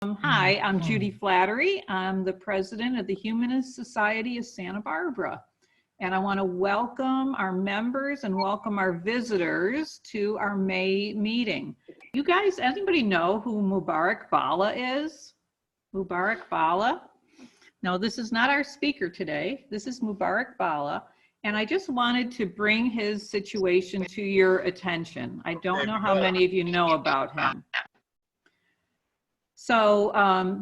Hi, I'm Judy Flattery. I'm the president of the Humanist Society of Santa Barbara. And I want to welcome our members and welcome our visitors to our May meeting. You guys, anybody know who Mubarak Bala is? Mubarak Bala? No, this is not our speaker today. This is Mubarak Bala. And I just wanted to bring his situation to your attention. I don't know how many of you know about him. So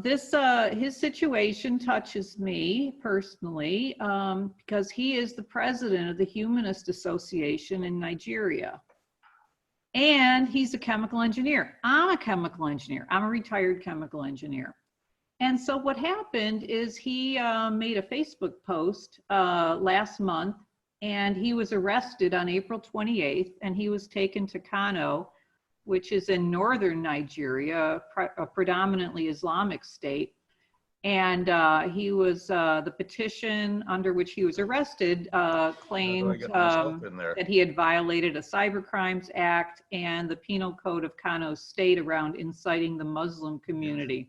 his situation touches me personally because he is the president of the Humanist Association in Nigeria. And he's a chemical engineer. I'm a chemical engineer. I'm a retired chemical engineer. And so what happened is he made a Facebook post last month, and he was arrested on April 28th, and he was taken to Kano, which is in northern Nigeria, a predominantly Islamic state. And he was, the petition under which he was arrested claimed that he had violated a Cyber Crimes Act and the Penal Code of Kano State around inciting the Muslim community.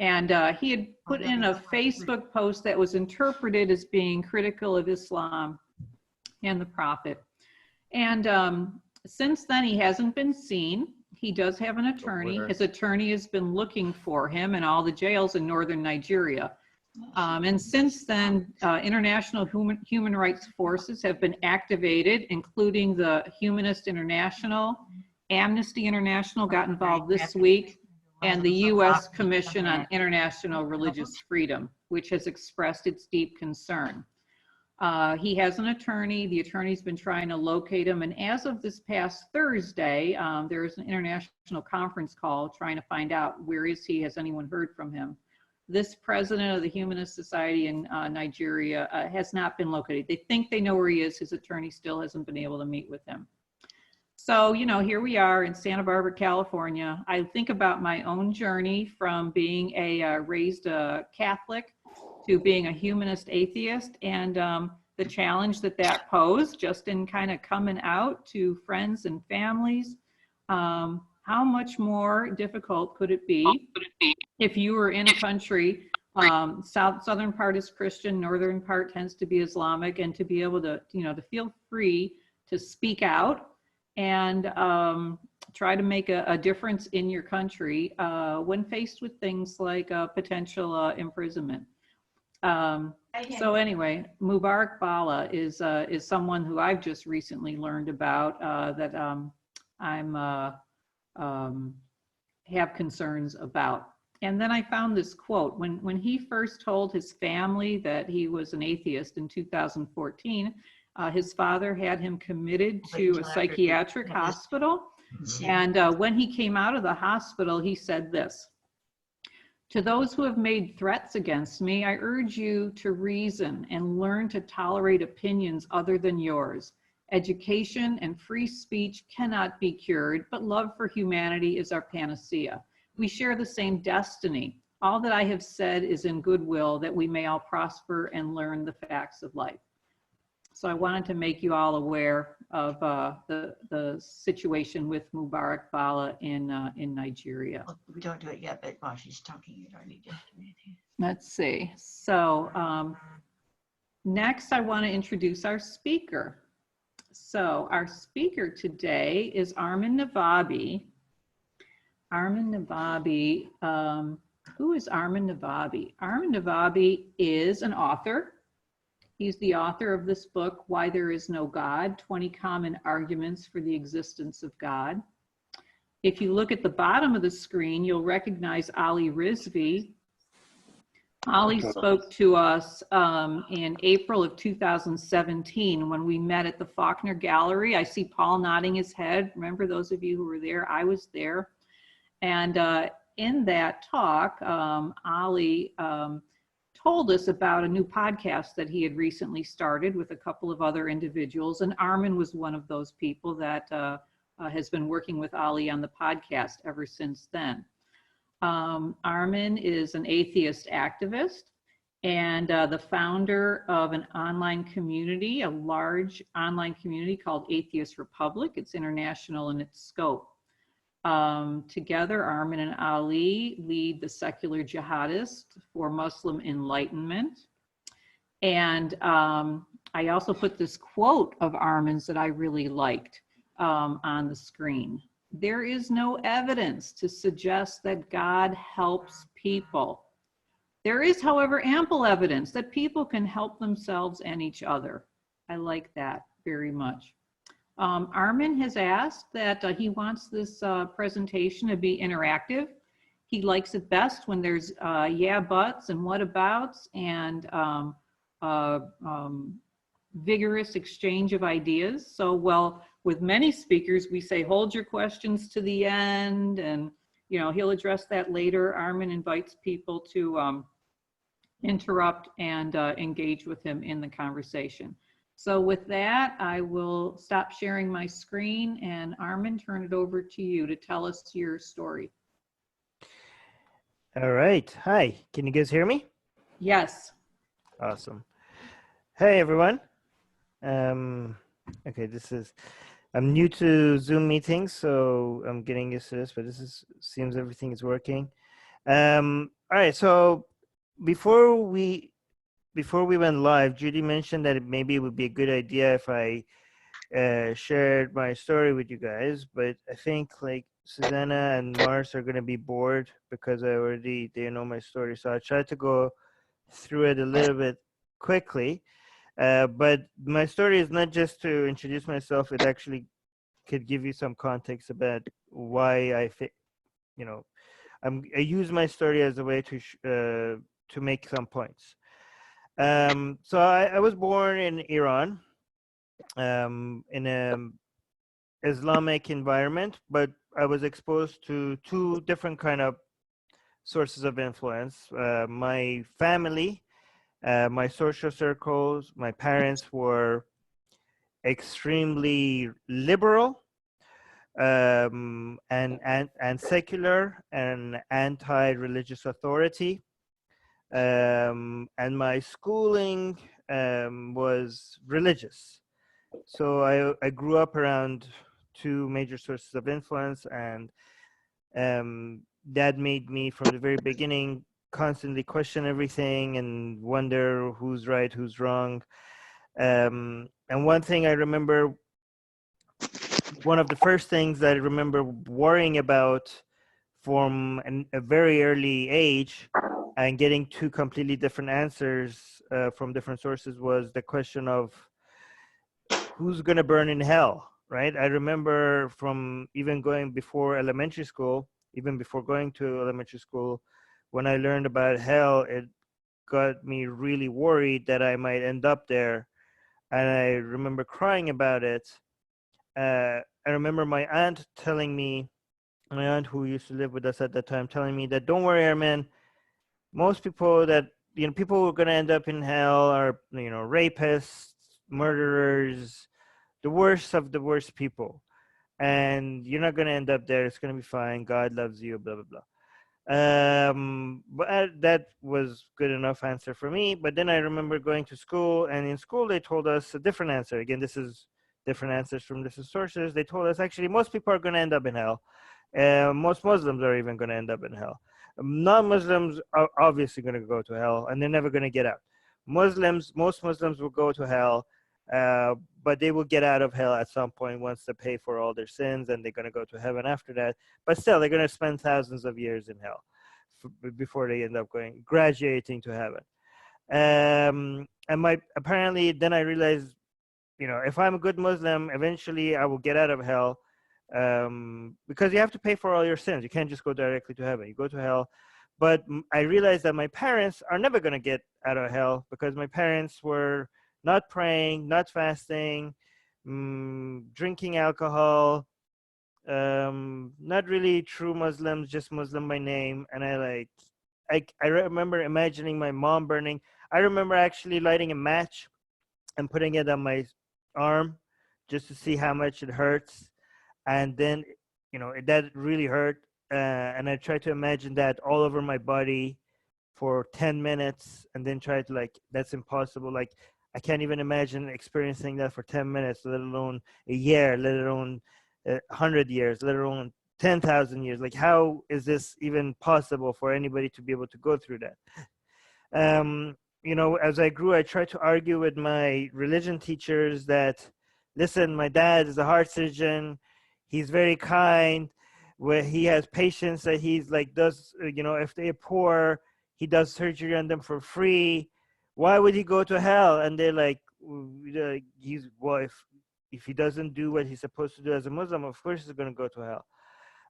And he had put in a Facebook post that was interpreted as being critical of Islam and the Prophet. And since then, he hasn't been seen. He does have an attorney. His attorney has been looking for him in all the jails in northern Nigeria. And since then, international human rights forces have been activated, including the Humanist International. Amnesty International got involved this week, and the U.S. Commission on International Religious Freedom, which has expressed its deep concern. He has an attorney. The attorney's been trying to locate him. And as of this past Thursday, there is an international conference call trying to find out where is he, has anyone heard from him. This president of the Humanist Society in Nigeria has not been located. They think they know where he is. His attorney still hasn't been able to meet with him. So, you know, here we are in Santa Barbara, California. I think about my own journey from being a raised Catholic to being a humanist atheist, and the challenge that posed just in kind of coming out to friends and families. How much more difficult could it be if you were in a country, southern part is Christian, northern part tends to be Islamic, and to be able to, you know, to feel free to speak out and try to make a difference in your country when faced with things like potential imprisonment. So anyway, Mubarak Bala is someone who I've just recently learned about that have concerns about. And then I found this quote. When he first told his family that he was an atheist in 2014, his father had him committed to a psychiatric hospital. And when he came out of the hospital, he said this: "To those who have made threats against me, I urge you to reason and learn to tolerate opinions other than yours. Education and free speech cannot be cured, but love for humanity is our panacea. We share the same destiny. All that I have said is in goodwill, that we may all prosper and learn the facts of life." So I wanted to make you all aware of the situation with Mubarak Bala in Nigeria. Well, we don't do it yet, but while she's talking, you don't need to. Let's see. So next, I want to introduce our speaker. So our speaker today is Armin Navabi. Armin Navabi, who is Armin Navabi? Armin Navabi is an author. He's the author of this book, Why There Is No God, 20 Common Arguments for the Existence of God. If you look at the bottom of the screen, you'll recognize Ali Rizvi. Ali spoke to us in April of 2017 when we met at the Faulkner Gallery. I see Paul nodding his head. Remember, those of you who were there, I was there. And in that talk, Ali told us about a new podcast that he had recently started with a couple of other individuals. And Armin was one of those people that has been working with Ali on the podcast ever since then. Armin is an atheist activist and the founder of an online community, a large online community called Atheist Republic. It's international in its scope. Together, Armin and Ali lead the secular jihadists for Muslim enlightenment. And I also put this quote of Armin's that I really liked on the screen. There is no evidence to suggest that God helps people. There is, however, ample evidence that people can help themselves and each other. I like that very much. Armin has asked that he wants this presentation to be interactive. He likes it best when there's yeah, buts and what abouts and vigorous exchange of ideas. So, well, with many speakers, we say, hold your questions to the end, and, you know, he'll address that later. Armin invites people to interrupt and engage with him in the conversation. So with that, I will stop sharing my screen, and Armin, turn it over to you to tell us your story. All right. Hi. Can you guys hear me? Yes. Awesome. Hey, everyone. Okay, I'm new to Zoom meetings, so I'm getting used to this, but seems everything is working. All right. So before we went live, Judy mentioned that maybe it would be a good idea if I shared my story with you guys, but I think like Susanna and Mars are going to be bored because they know my story. So I tried to go through it a little bit quickly. But my story is not just to introduce myself. It actually could give you some context about why I use my story as a way to make some points. So I was born in Iran, in an Islamic environment, but I was exposed to two different kind of sources of influence. My family, my social circles, my parents were extremely liberal, and secular and anti-religious authority. And my schooling was religious. So I grew up around two major sources of influence, and that made me from the very beginning constantly question everything and wonder who's right, who's wrong. And one thing I remember, one of the first things that I remember worrying about from a very early age and getting two completely different answers from different sources was the question of who's going to burn in hell, right? I remember from even going before elementary school, even before going to elementary school, when I learned about hell, it got me really worried that I might end up there. And I remember crying about it. I remember my aunt who used to live with us at that time, telling me that, don't worry, Armin, most people that, people who are going to end up in hell are, rapists, murderers, the worst of the worst people. And you're not going to end up there. It's going to be fine. God loves you, blah, blah, blah. But that was good enough answer for me. But then I remember going to school, and in school they told us a different answer. Again, this is different answers from different sources. They told us actually most people are going to end up in hell. Most Muslims are even going to end up in hell. Non-Muslims are obviously going to go to hell, and they're never going to get out. Most Muslims will go to hell, but they will get out of hell at some point once they pay for all their sins, and they're going to go to heaven after that. But still, they're going to spend thousands of years in hell before they end up graduating to heaven. And apparently then I realized, if I'm a good Muslim, eventually I will get out of hell, because you have to pay for all your sins. You can't just go directly to heaven. You go to hell. But I realized that my parents are never going to get out of hell, because my parents were not praying, not fasting, drinking alcohol, not really true Muslims, just Muslim by name. And I remember imagining my mom burning. I remember actually lighting a match and putting it on my arm just to see how much it hurts. And then, that really hurt. And I tried to imagine that all over my body for 10 minutes and then try to that's impossible. I can't even imagine experiencing that for 10 minutes, let alone a year, let alone 100 years, let alone 10,000 years. Like, how is this even possible for anybody to be able to go through that? You know, as I grew, I tried to argue with my religion teachers that, listen, my dad is a heart surgeon. He's very kind. Where he has patients that he's like does, you know, if they're poor, he does surgery on them for free. Why would he go to hell? And they're like, he's, well, if he doesn't do what he's supposed to do as a Muslim, of course he's going to go to hell.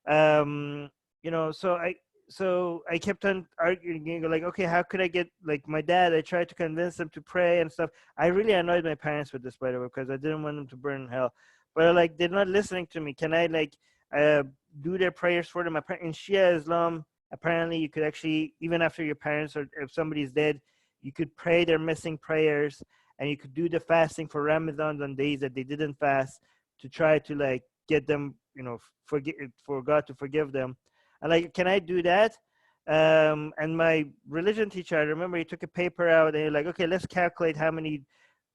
You know, so I kept on arguing, like, okay, how could I get, like, my dad, I tried to convince him to pray and stuff. I really annoyed my parents with this, by the way, because I didn't want them to burn in hell. But like, they're not listening to me. Can I, like, do their prayers for them? In Shia Islam, apparently you could actually, even after your parents, or if somebody's dead, you could pray their missing prayers, and you could do the fasting for Ramadan on days that they didn't fast, to try to, like, get them, you know, for God to forgive them. And like, can I do that? And my religion teacher, I remember, he took a paper out, and he's like, okay, let's calculate how many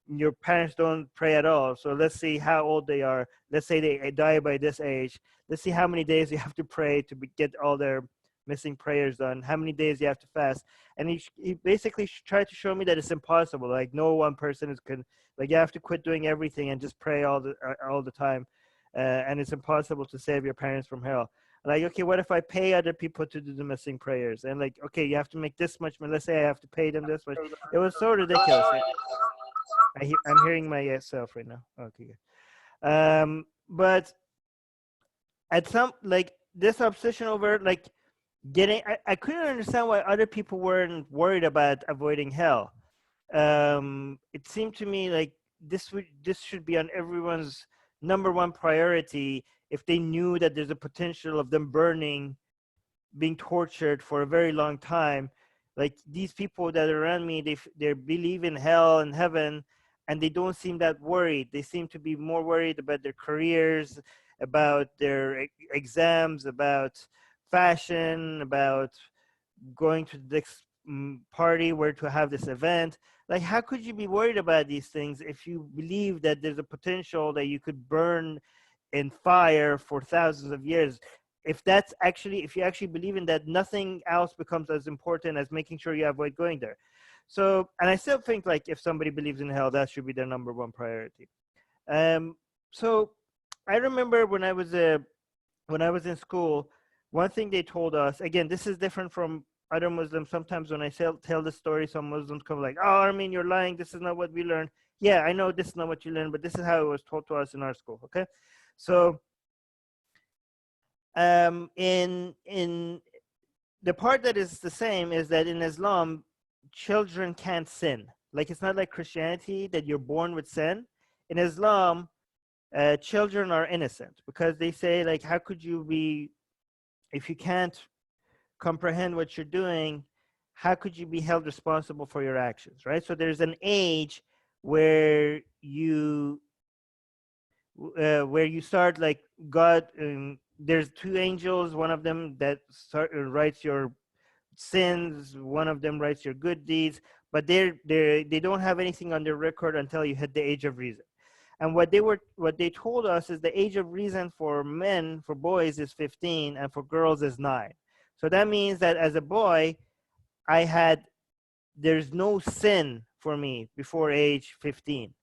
your parents don't pray at all. So let's see how old they are. Let's say they die by this age. Let's see how many days you have to pray to get all their missing prayers done, how many days you have to fast. And he basically tried to show me that it's impossible. Like, no one person can, like, you have to quit doing everything and just pray all the time. And it's impossible to save your parents from hell. Like, okay, what if I pay other people to do the missing prayers? And like, okay, you have to make this much money. Let's say I have to pay them this much. It was so ridiculous. I'm hearing myself right now. Okay, good. But at some, like, this obsession over, like, getting, I couldn't understand why other people weren't worried about avoiding hell. It seemed to me like this should be on everyone's number one priority. If they knew that there's a potential of them burning, being tortured for a very long time, like, these people that are around me, they believe in hell and heaven, and they don't seem that worried. They seem to be more worried about their careers, about their exams, about fashion, about going to the next party, where to have this event. Like, how could you be worried about these things if you believe that there's a potential that you could burn in fire for thousands of years? If you actually believe in that, nothing else becomes as important as making sure you avoid going there. So, and I still think, like, if somebody believes in hell, that should be their number one priority. So I remember when I was in school, one thing they told us, again, this is different from other Muslims. Sometimes when I tell the story, some Muslims come like, oh, Armin, you're lying. This is not what we learned. Yeah, I know this is not what you learned, but this is how it was taught to us in our school, okay? So in the part that is the same is that in Islam, children can't sin. Like, it's not like Christianity that you're born with sin. In Islam, children are innocent, because they say, like, how could you be, if you can't comprehend what you're doing, how could you be held responsible for your actions, right? So there's an age where you start, like, God, there's two angels, one of them that writes your sins, one of them writes your good deeds, but they don't have anything on their record until you hit the age of reason. And what they told us is the age of reason for men, for boys, is 15, and for girls is 9. So that means that as a boy, there's no sin for me before age 15,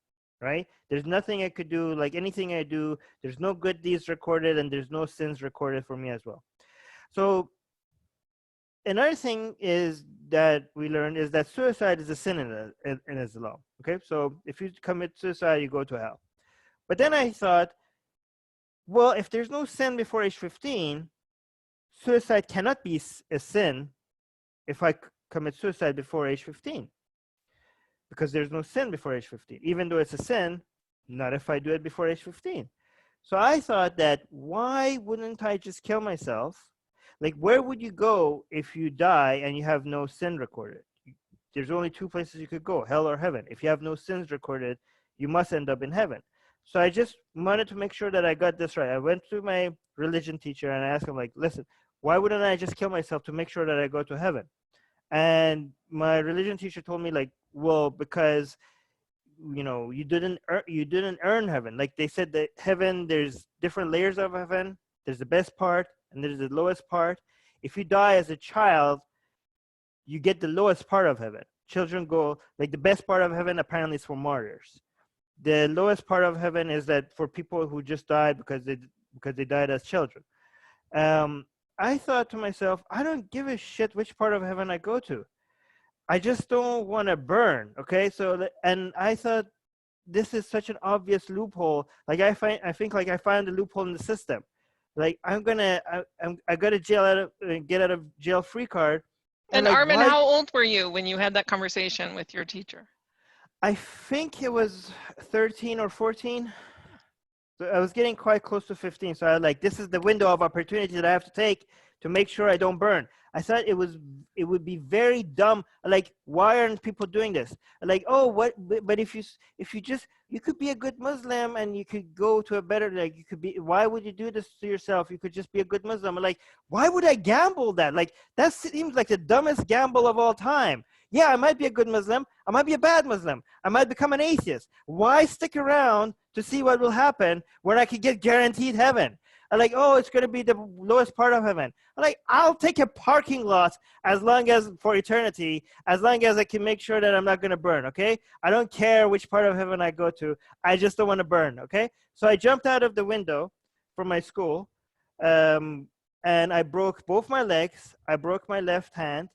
right? There's nothing I could do, like, anything I do, there's no good deeds recorded, and there's no sins recorded for me as well. So another thing is that we learned is that suicide is a sin in Islam, okay? So if you commit suicide, you go to hell. But then I thought, well, if there's no sin before age 15, suicide cannot be a sin if I commit suicide before age 15, because there's no sin before age 15. Even though it's a sin, not if I do it before age 15. So I thought that, why wouldn't I just kill myself? Like, where would you go if you die and you have no sin recorded? There's only two places you could go, hell or heaven. If you have no sins recorded, you must end up in heaven. So I just wanted to make sure that I got this right. I went to my religion teacher and I asked him, like, listen, why wouldn't I just kill myself to make sure that I go to heaven? And my religion teacher told me, like, well, because, you know, you didn't earn heaven. Like, they said that heaven, there's different layers of heaven. There's the best part, and there's the lowest part. If you die as a child, you get the lowest part of heaven. Children go, like the best part of heaven apparently is for martyrs. The lowest part of heaven is that for people who just died because they died as children. I thought to myself, I don't give a shit which part of heaven I go to. I just don't want to burn. Okay, so and I thought this is such an obvious loophole. Like I think like I found a loophole in the system. Like I got a get out of jail free card. And like, Armin, why? how old were you when you had that conversation with your teacher? I think it was 13 or 14. So I was getting quite close to 15. So I was like, this is the window of opportunity that I have to take to make sure I don't burn. I thought it would be very dumb. Like, why aren't people doing this? Like, oh, what? But if you could be a good Muslim and you could go to a better, like, you could be. Why would you do this to yourself? You could just be a good Muslim. Like, why would I gamble that? Like, that seems like the dumbest gamble of all time. Yeah, I might be a good Muslim. I might be a bad Muslim. I might become an atheist. Why stick around to see what will happen when I could get guaranteed heaven? I'm like, oh, it's going to be the lowest part of heaven. I'm like, I'll take a parking lot as long as for eternity, as long as I can make sure that I'm not going to burn, okay? I don't care which part of heaven I go to. I just don't want to burn, okay? So I jumped out of the window from my school, and I broke both my legs. I broke my left hand.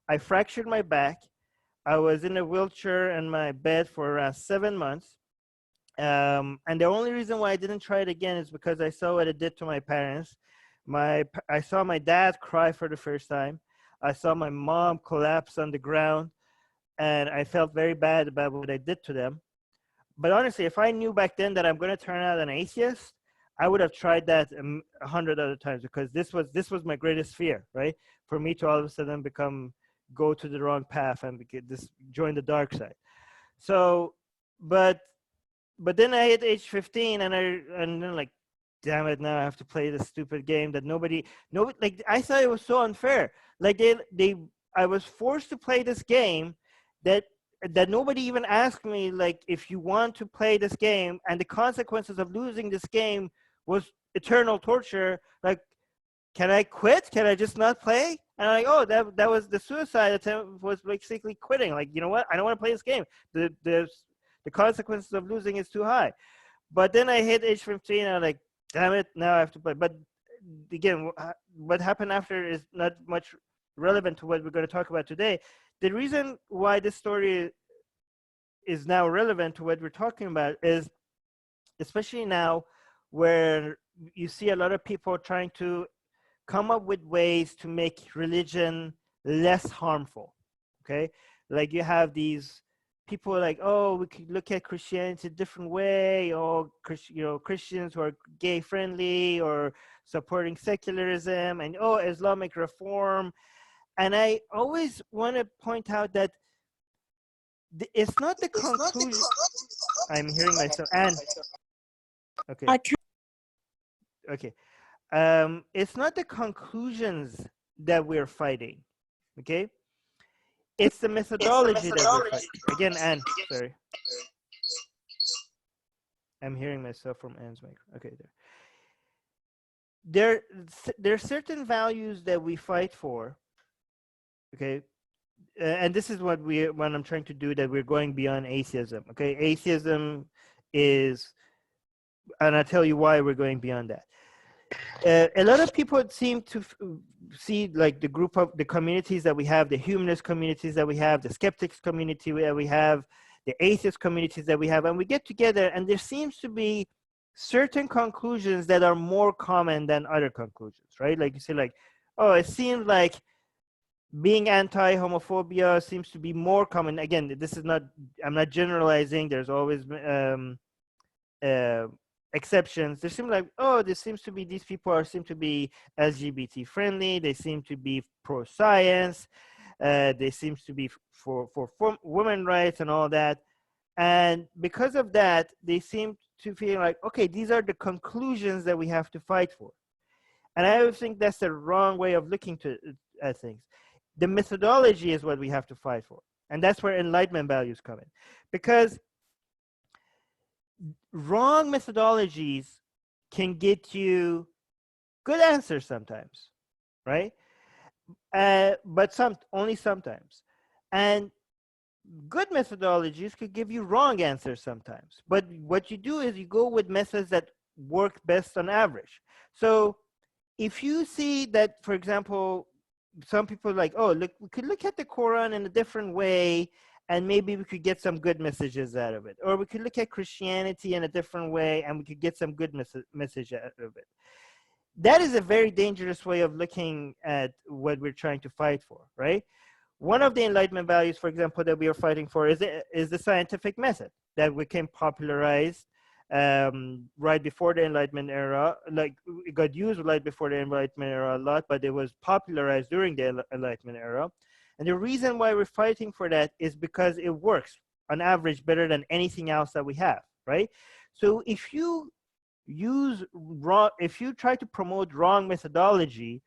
I fractured my back. I was in a wheelchair in my bed for around 7 months. And the only reason why I didn't try it again is because I saw what it did to my parents. I saw my dad cry for the first time. I saw my mom collapse on the ground, and I felt very bad about what I did to them. But honestly, if I knew back then that I'm going to turn out an atheist, I would have tried that 100 other times, because this was my greatest fear, right? For me to all of a sudden go to the wrong path and join the dark side. So, but then I hit age 15, and then like, damn it, now I have to play this stupid game that nobody, like, I thought it was so unfair. Like I was forced to play this game that nobody even asked me, like, if you want to play this game, and the consequences of losing this game was eternal torture. Like, can I quit? Can I just not play? And I'm like, oh, that was the suicide attempt, was basically quitting. Like, you know what? I don't want to play this game. The consequences of losing is too high. But then I hit age 15, and I'm like, damn it, now I have to play. But again, what happened after is not much relevant to what we're going to talk about today. The reason why this story is now relevant to what we're talking about is, especially now where you see a lot of people trying to come up with ways to make religion less harmful, okay? Like, you have these people like, oh, we could look at Christianity a different way, or Christians who are gay friendly or supporting secularism, and oh, Islamic reform. And I always want to point out that it's not the conclusion. I'm hearing myself. And okay. Okay. It's not the conclusions that we're fighting. Okay. It's the methodology that we're fighting. Again, Anne, sorry. I'm hearing myself from Anne's mic. Okay, there are certain values that we fight for. Okay. And this is what I'm trying to do, that we're going beyond atheism. Okay. Atheism is, and I'll tell you why we're going beyond that. A lot of people seem to see, like, the communities that we have, the humanist communities that we have, the skeptics community that we have, the atheist communities that we have, and we get together, and there seems to be certain conclusions that are more common than other conclusions, right? Like, you say, like, oh, it seems like being anti-homophobia seems to be more common. Again, I'm not generalizing. There's always exceptions. There seem like, oh, these people seem to be LGBT friendly. They seem to be pro-science. They seem to be for women rights and all that. And because of that, they seem to feel like, okay, these are the conclusions that we have to fight for. And I think that's the wrong way of looking at things. The methodology is what we have to fight for. And that's where Enlightenment values come in. Because wrong methodologies can get you good answers sometimes, right? But only sometimes. And good methodologies could give you wrong answers sometimes. But what you do is you go with methods that work best on average. So if you see that, for example, some people are like, oh, look, we could look at the Quran in a different way, and maybe we could get some good messages out of it. Or we could look at Christianity in a different way, and we could get some good message out of it. That is a very dangerous way of looking at what we're trying to fight for, right? One of the Enlightenment values, for example, that we are fighting for is the scientific method that became popularized right before the Enlightenment era. Like, it got used right before the Enlightenment era a lot, but it was popularized during the Enlightenment era. And the reason why we're fighting for that is because it works on average better than anything else that we have, right? So if you try to promote wrong methodology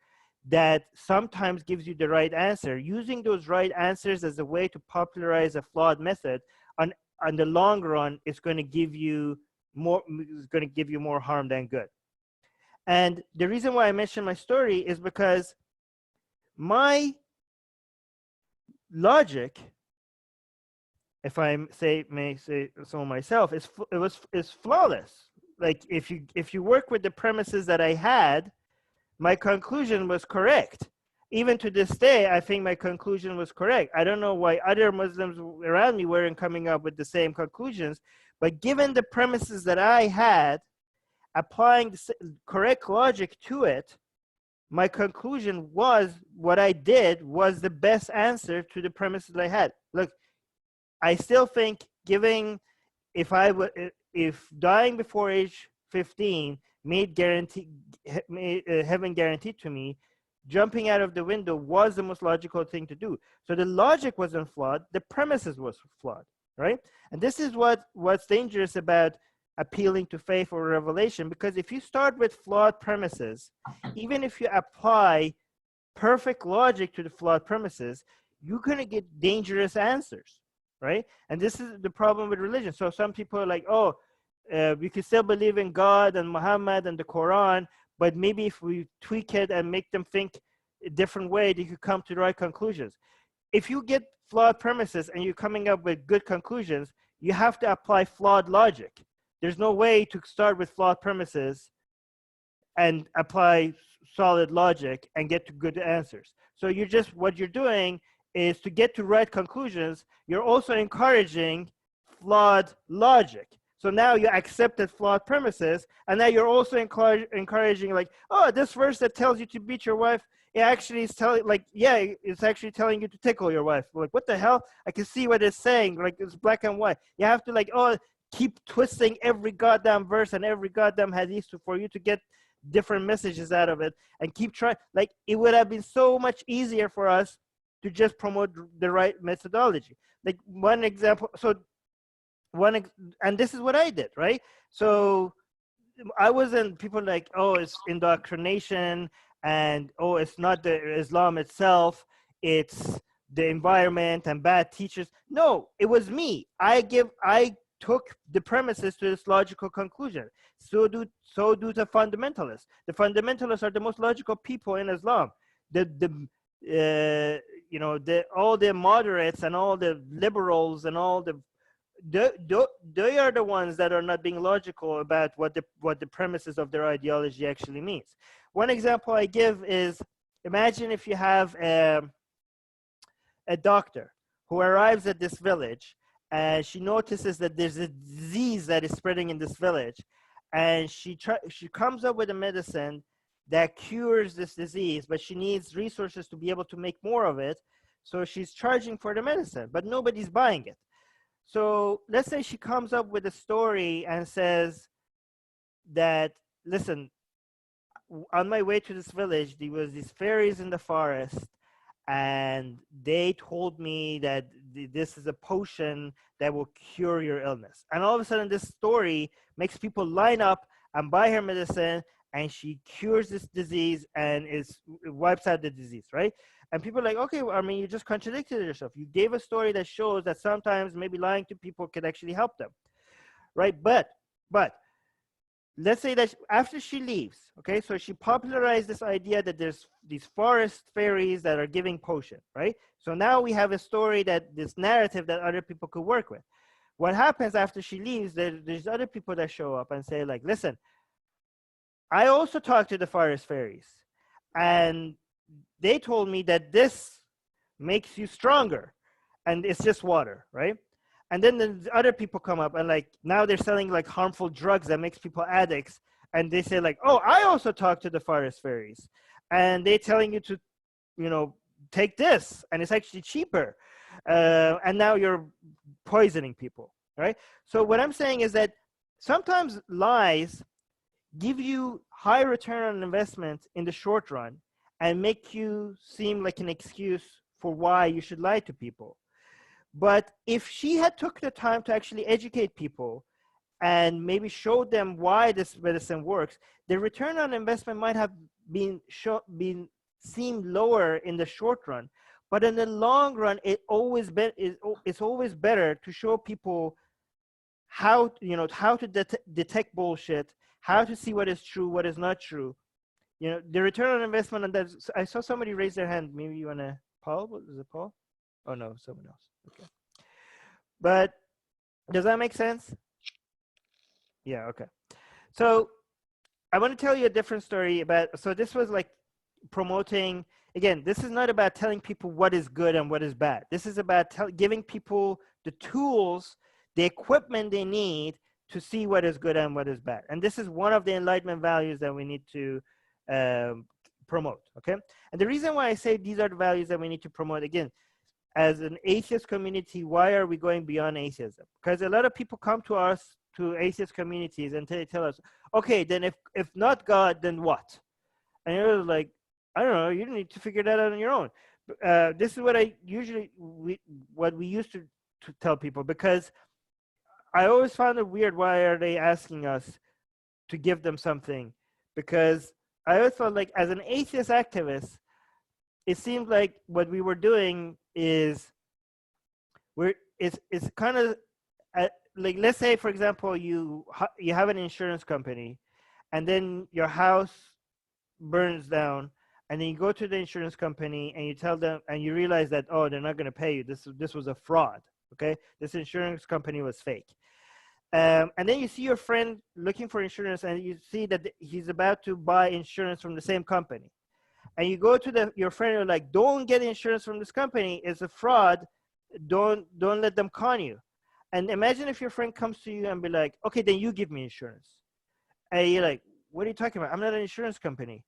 that sometimes gives you the right answer, using those right answers as a way to popularize a flawed method, on the long run, it's going to give you more harm than good. And the reason why I mentioned my story is because my logic, if I may say so myself, is flawless. Like, if you work with the premises that I had, my conclusion was correct. Even to this day, I think my conclusion was correct. I don't know why other Muslims around me weren't coming up with the same conclusions, but given the premises that I had, applying the correct logic to it, my conclusion was what I did was the best answer to the premises I had. Look, I still think if dying before age 15 made heaven guaranteed to me, jumping out of the window was the most logical thing to do. So the logic wasn't flawed, the premises was flawed, right? And this is what's dangerous about appealing to faith or revelation, because if you start with flawed premises, even if you apply perfect logic to the flawed premises, you're going to get dangerous answers, right? And this is the problem with religion. So some people are like, oh, we could still believe in God and Muhammad and the Quran, but maybe if we tweak it and make them think a different way, they could come to the right conclusions. If you get flawed premises and you're coming up with good conclusions, you have to apply flawed logic. There's no way to start with flawed premises and apply solid logic and get to good answers. So what you're doing is, to get to right conclusions, you're also encouraging flawed logic. So now you accepted flawed premises, and now you're also encouraging, like, oh, this verse that tells you to beat your wife, it actually is telling, like, yeah, it's actually telling you to tickle your wife. Like, what the hell? I can see what it's saying. Like, it's black and white. You have to, like, keep twisting every goddamn verse and every goddamn hadith for you to get different messages out of it, and keep trying. Like, it would have been so much easier for us to just promote the right methodology. Like, one example, and this is what I did, right? So I wasn't, people like, oh, it's indoctrination, and oh, it's not the Islam itself, it's the environment and bad teachers. No, it was me. I took the premises to this logical conclusion. So do the fundamentalists. The fundamentalists are the most logical people in Islam. All the moderates and all the liberals and all they are the ones that are not being logical about what the premises of their ideology actually means. One example I give is, imagine if you have a doctor who arrives at this village, and she notices that there's a disease that is spreading in this village, and she comes up with a medicine that cures this disease, but she needs resources to be able to make more of it. So she's charging for the medicine, but nobody's buying it. So let's say she comes up with a story and says that, listen, on my way to this village, there was these fairies in the forest, and they told me that this is a potion that will cure your illness. And all of a sudden, this story makes people line up and buy her medicine, and she cures this disease and wipes out the disease, right? And people are like, okay, well, I mean, you just contradicted yourself. You gave a story that shows that sometimes maybe lying to people could actually help them, right? But let's say that after she leaves, okay, so she popularized this idea that there's these forest fairies that are giving potion, right? So now we have a story, that this narrative that other people could work with. What happens after she leaves, there's other people that show up and say like, listen, I also talked to the forest fairies, and they told me that this makes you stronger, and it's just water, right? And then the other people come up and like, now they're selling like harmful drugs that makes people addicts. And they say like, oh, I also talked to the forest fairies, and they're telling you to, you know, take this, and it's actually cheaper. And now you're poisoning people, right? So what I'm saying is that sometimes lies give you high return on investment in the short run and make you seem like an excuse for why you should lie to people. But if she had took the time to actually educate people and maybe showed them why this medicine works, the return on investment might have been seemed lower in the short run. But in the long run, it's always better to show people how, you know, how to detect bullshit, how to see what is true, what is not true. You know, the return on investment on that. I saw somebody raise their hand. Maybe you want to, Paul? Is it Paul? Oh no, someone else. Okay. But does that make sense? Yeah, okay. So I want to tell you a different story about, so this was like promoting, again, this is not about telling people what is good and what is bad. This is about giving people the tools, the equipment they need to see what is good and what is bad. And this is one of the Enlightenment values that we need to promote, okay? And the reason why I say these are the values that we need to promote, again, as an atheist community, why are we going beyond atheism? Because a lot of people come to us, to atheist communities, and they tell us, okay, then if not God, then what? And you're like, I don't know, you need to figure that out on your own. This is what I usually, what we used to tell people, because I always found it weird, why are they asking us to give them something? Because I always felt like as an atheist activist, it seems like what we were doing is it's kind of like, let's say for example you have an insurance company, and then your house burns down, and then you go to the insurance company and you tell them, and you realize that, oh, they're not going to pay you, this was a fraud, okay, this insurance company was fake. And then you see your friend looking for insurance, and you see that he's about to buy insurance from the same company. And you go to your friend, you're like, don't get insurance from this company, it's a fraud, don't let them con you. And imagine if your friend comes to you and be like, okay, then you give me insurance. And you're like, what are you talking about? I'm not an insurance company.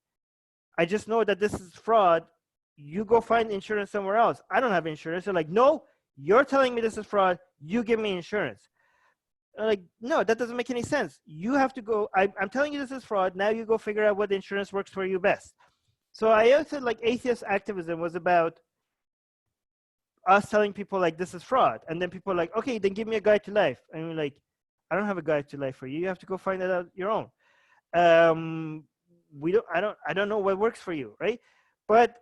I just know that this is fraud. You go find insurance somewhere else. I don't have insurance. They're like, no, you're telling me this is fraud, you give me insurance. I'm like, no, that doesn't make any sense. You have to go, I'm telling you this is fraud, now you go figure out what insurance works for you best. So I also like atheist activism was about us telling people like, this is fraud. And then people are like, okay, then give me a guide to life. And we're like, I don't have a guide to life for you. You have to go find that out your own. I don't know what works for you, right? But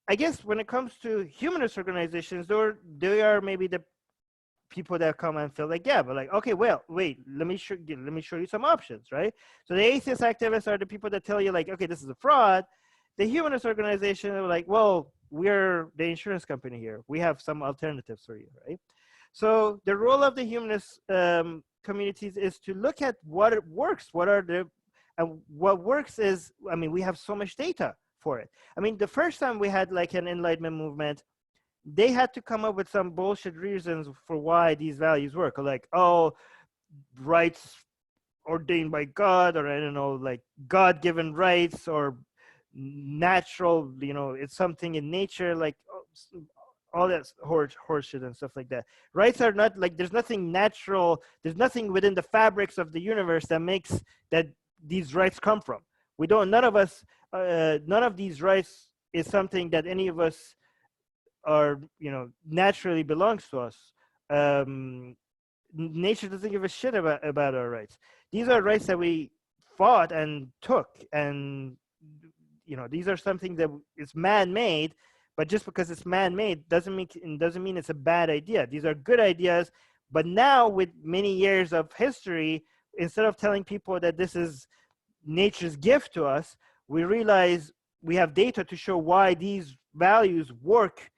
I guess when it comes to humanist organizations, they are maybe the people that come and feel like, yeah, but like, okay, well, wait, let me show you some options, right? So the atheist activists are the people that tell you like, okay, this is a fraud. The humanist organization are like, well, we're the insurance company here, we have some alternatives for you, right? So the role of the humanist communities is to look at what works, and what works is, I mean, we have so much data for it. I mean, the first time we had like an Enlightenment movement, they had to come up with some bullshit reasons for why these values work, like, oh, rights ordained by God, or I don't know, like God-given rights, or natural, you know, it's something in nature, like all that horseshit and stuff like that. Rights are not like, there's nothing natural, there's nothing within the fabrics of the universe that makes that these rights come from. We don't, none of these rights is something that any of us are, you know, naturally belongs to us. Nature doesn't give a shit about our rights. These are rights that we fought and took, and you know, these are something that is man-made, but just because it's man-made doesn't mean it's a bad idea. These are good ideas, but now with many years of history, instead of telling people that this is nature's gift to us, we realize we have data to show why these values work,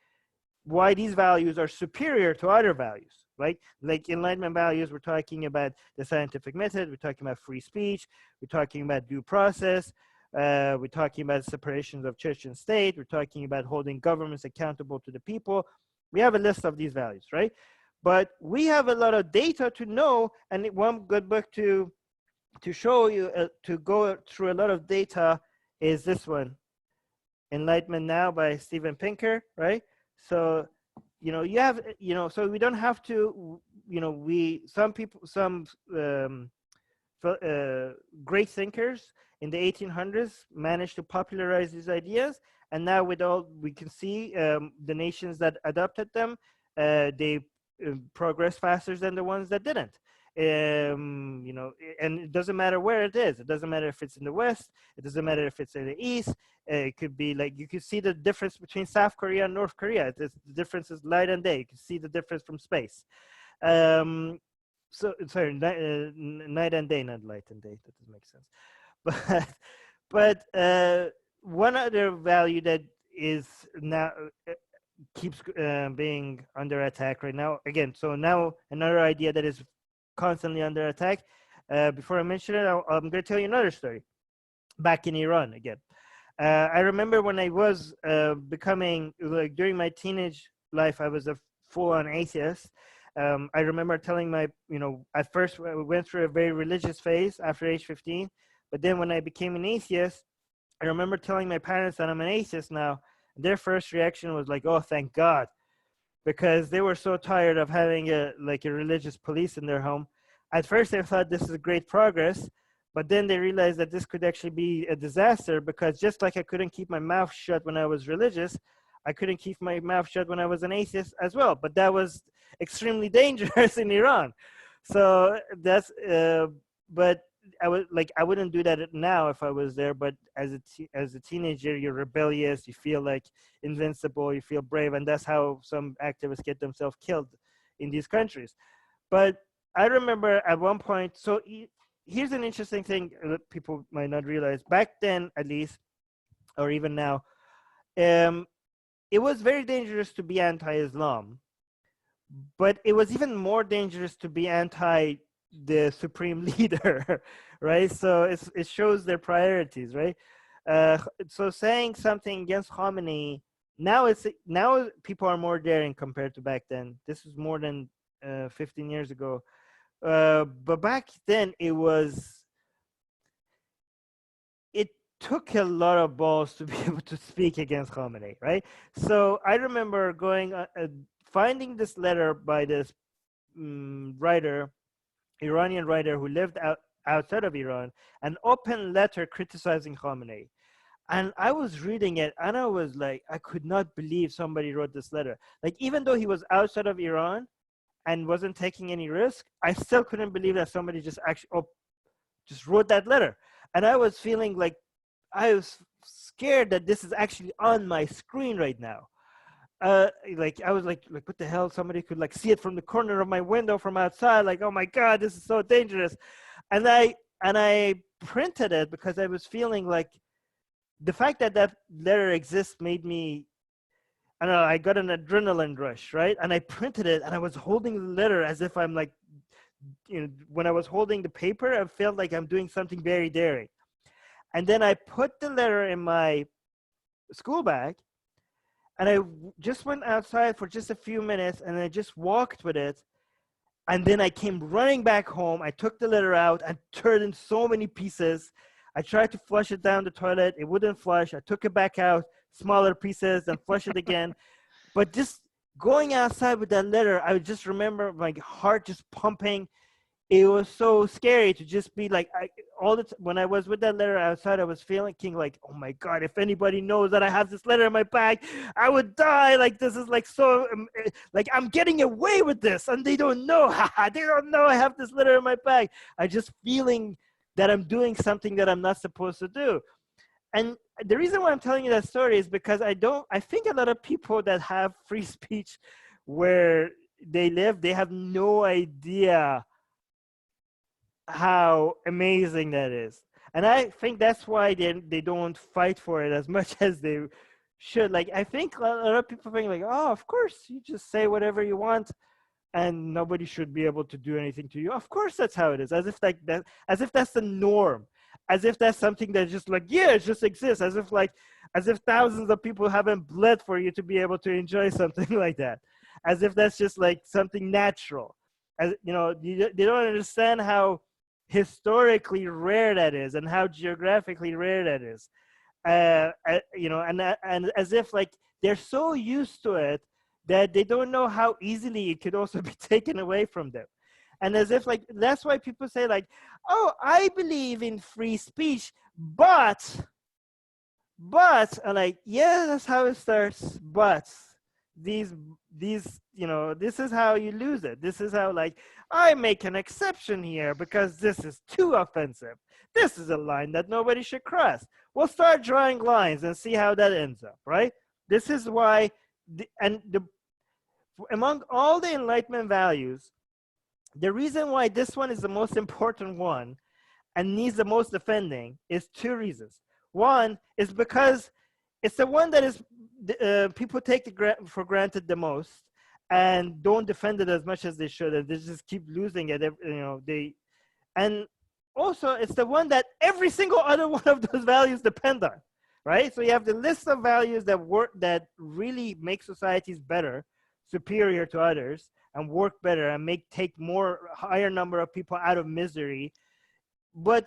why these values are superior to other values, right? Like Enlightenment values, we're talking about the scientific method, we're talking about free speech, we're talking about due process, we're talking about separations of church and state, we're talking about holding governments accountable to the people. We have a list of these values, right? But we have a lot of data to know, and one good book to show you, to go through a lot of data is this one, Enlightenment Now by Steven Pinker, right? So, you have, so we don't have to, some great thinkers in the 1800s managed to popularize these ideas. And now with all, we can see the nations that adopted them, they progress faster than the ones that didn't. And it doesn't matter where it is. It doesn't matter if it's in the West. It doesn't matter if it's in the East. It could be like, you can see the difference between South Korea and North Korea. The difference is light and day. You can see the difference from space. So sorry, night and day, not light and day. That doesn't make sense. But one other value that is now keeps being under attack right now. Again, so now another idea that is constantly under attack. Before I mention it, I'm going to tell you another story. Back in Iran again. I remember when I was becoming, like during my teenage life, I was a full-on atheist. I remember telling my, at first I went through a very religious phase after age 15. But then when I became an atheist, I remember telling my parents that I'm an atheist now. Their first reaction was like, oh, thank God. Because they were so tired of having a religious police in their home. At first they thought this is great progress, but then they realized that this could actually be a disaster, because just like I couldn't keep my mouth shut when I was religious, I couldn't keep my mouth shut when I was an atheist as well. But that was extremely dangerous in Iran. So that's, but I wouldn't do that now if I was there. But as a teenager, you're rebellious, you feel like invincible, you feel brave, and that's how some activists get themselves killed in these countries. But I remember at one point, so here's an interesting thing that people might not realize. Back then, at least, or even now, it was very dangerous to be anti-Islam, but it was even more dangerous to be anti the supreme leader, right? So it shows their priorities, right? So saying something against Khamenei, now people are more daring compared to back then. This was more than 15 years ago. But back then it took a lot of balls to be able to speak against Khamenei, right? So I remember finding this letter by this Iranian writer who lived outside of Iran, an open letter criticizing Khamenei. And I was reading it and I was like, I could not believe somebody wrote this letter. Like, even though he was outside of Iran and wasn't taking any risk, I still couldn't believe that somebody just wrote that letter. And I was feeling like, I was scared that this is actually on my screen right now. I was like, what the hell? Somebody could see it from the corner of my window from outside. Like, oh my God, this is so dangerous. And I printed it because I was feeling like the fact that that letter exists made me, I don't know, I got an adrenaline rush, right? And I printed it and I was holding the letter as if I'm like, when I was holding the paper, I felt like I'm doing something very daring. And then I put the letter in my school bag. And I just went outside for just a few minutes and I just walked with it. And then I came running back home. I took the letter out and turned it in so many pieces. I tried to flush it down the toilet. It wouldn't flush. I took it back out, smaller pieces, and flush it again. But just going outside with that letter, I would just remember my heart just pumping. It was so scary to just be like, when I was with that letter outside, I was feeling like, oh my God, if anybody knows that I have this letter in my bag, I would die. Like, this is so, I'm getting away with this and they don't know. They don't know I have this letter in my bag. I just feeling that I'm doing something that I'm not supposed to do. And the reason why I'm telling you that story is because I think a lot of people that have free speech where they live, they have no idea how amazing that is. And I think that's why they don't fight for it as much as they should. Like, I think a lot of people think like, oh, of course, you just say whatever you want and nobody should be able to do anything to you. Of course, that's how it is. As if like that, as if that's the norm, as if that's something that just like, yeah, it just exists. As if thousands of people haven't bled for you to be able to enjoy something like that. As if that's just like something natural. As you know, they don't understand how historically rare that is and how geographically rare that is. You know, and as if like they're so used to it that they don't know how easily it could also be taken away from them. And as if like, that's why people say like, oh, I believe in free speech, but, I'm like, yeah, that's how it starts. But these, you know, this is how you lose it. This is how like, I make an exception here because this is too offensive. This is a line that nobody should cross. We'll start drawing lines and see how that ends up, right? This is why, among all the Enlightenment values, the reason why this one is the most important one and needs the most defending is two reasons. One is because it's the one that is people take for granted the most and don't defend it as much as they should, and they just keep losing it. You know, and also it's the one that every single other one of those values depend on, right? So you have the list of values that really make societies better, superior to others, and work better and take higher number of people out of misery. But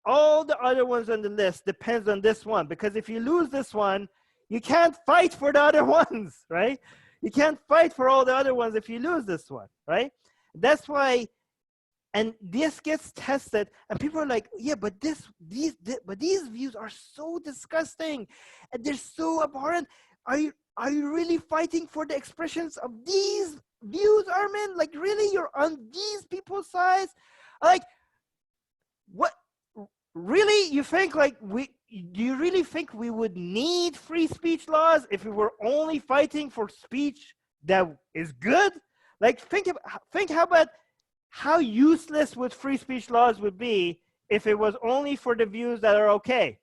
all the other ones on the list depends on this one, because if you lose this one, you can't fight for the other ones, right? You can't fight for all the other ones if you lose this one, right? That's why, and this gets tested, and people are like, yeah, but these views are so disgusting, and they're so abhorrent. Are you really fighting for the expressions of these views, Armin? Like, really, you're on these people's sides? Like, what? Really, you think like do you really think we would need free speech laws if we were only fighting for speech that is good? Like, think how about how useless would free speech laws would be if it was only for the views that are okay?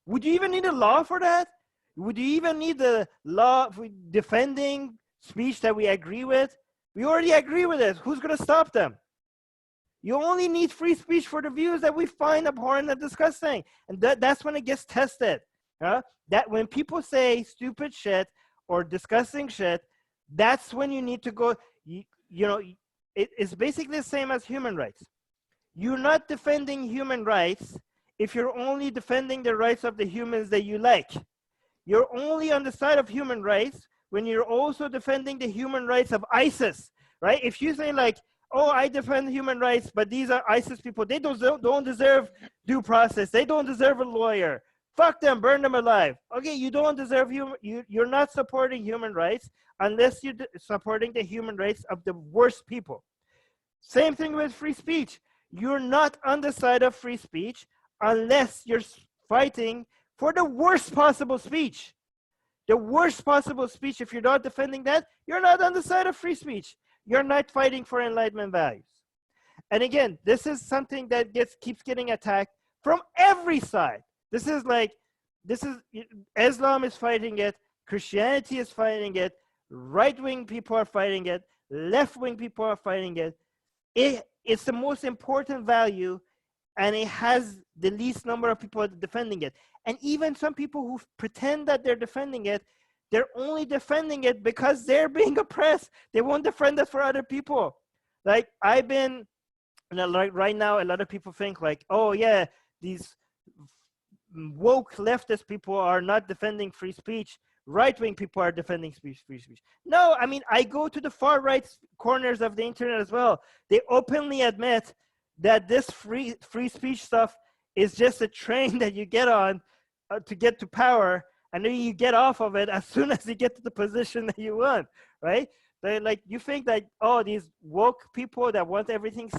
Would you even need a law for that? Would you even need the law for defending speech that we agree with? We already agree with it. Who's going to stop them? You only need free speech for the views that we find abhorrent and disgusting. And that's when it gets tested. That when people say stupid shit or disgusting shit, that's when you need to go, you know, it's basically the same as human rights. You're not defending human rights if you're only defending the rights of the humans that you like. You're only on the side of human rights when you're also defending the human rights of ISIS, right? If you say like, oh, I defend human rights, but these are ISIS people, they don't deserve due process, they don't deserve a lawyer, fuck them, burn them alive. Okay, you don't deserve you're not supporting human rights unless you're supporting the human rights of the worst people. Same thing with free speech. You're not on the side of free speech unless you're fighting for the worst possible speech. The worst possible speech, if you're not defending that, you're not on the side of free speech. You're not fighting for Enlightenment values. And again, this is something that keeps getting attacked from every side. Islam is fighting it, Christianity is fighting it, right-wing people are fighting it, left-wing people are fighting it. It's the most important value, and it has the least number of people defending it. And even some people who pretend that they're defending it, they're only defending it because they're being oppressed. They won't defend it for other people. Like, like right now, a lot of people think like, oh yeah, these woke leftist people are not defending free speech. Right-wing people are defending free speech. No, I mean, I go to the far right corners of the internet as well. They openly admit that this free speech stuff is just a train that you get on to get to power, and then you get off of it as soon as you get to the position that you want, right? They, like, you think that, oh, these woke people that want everything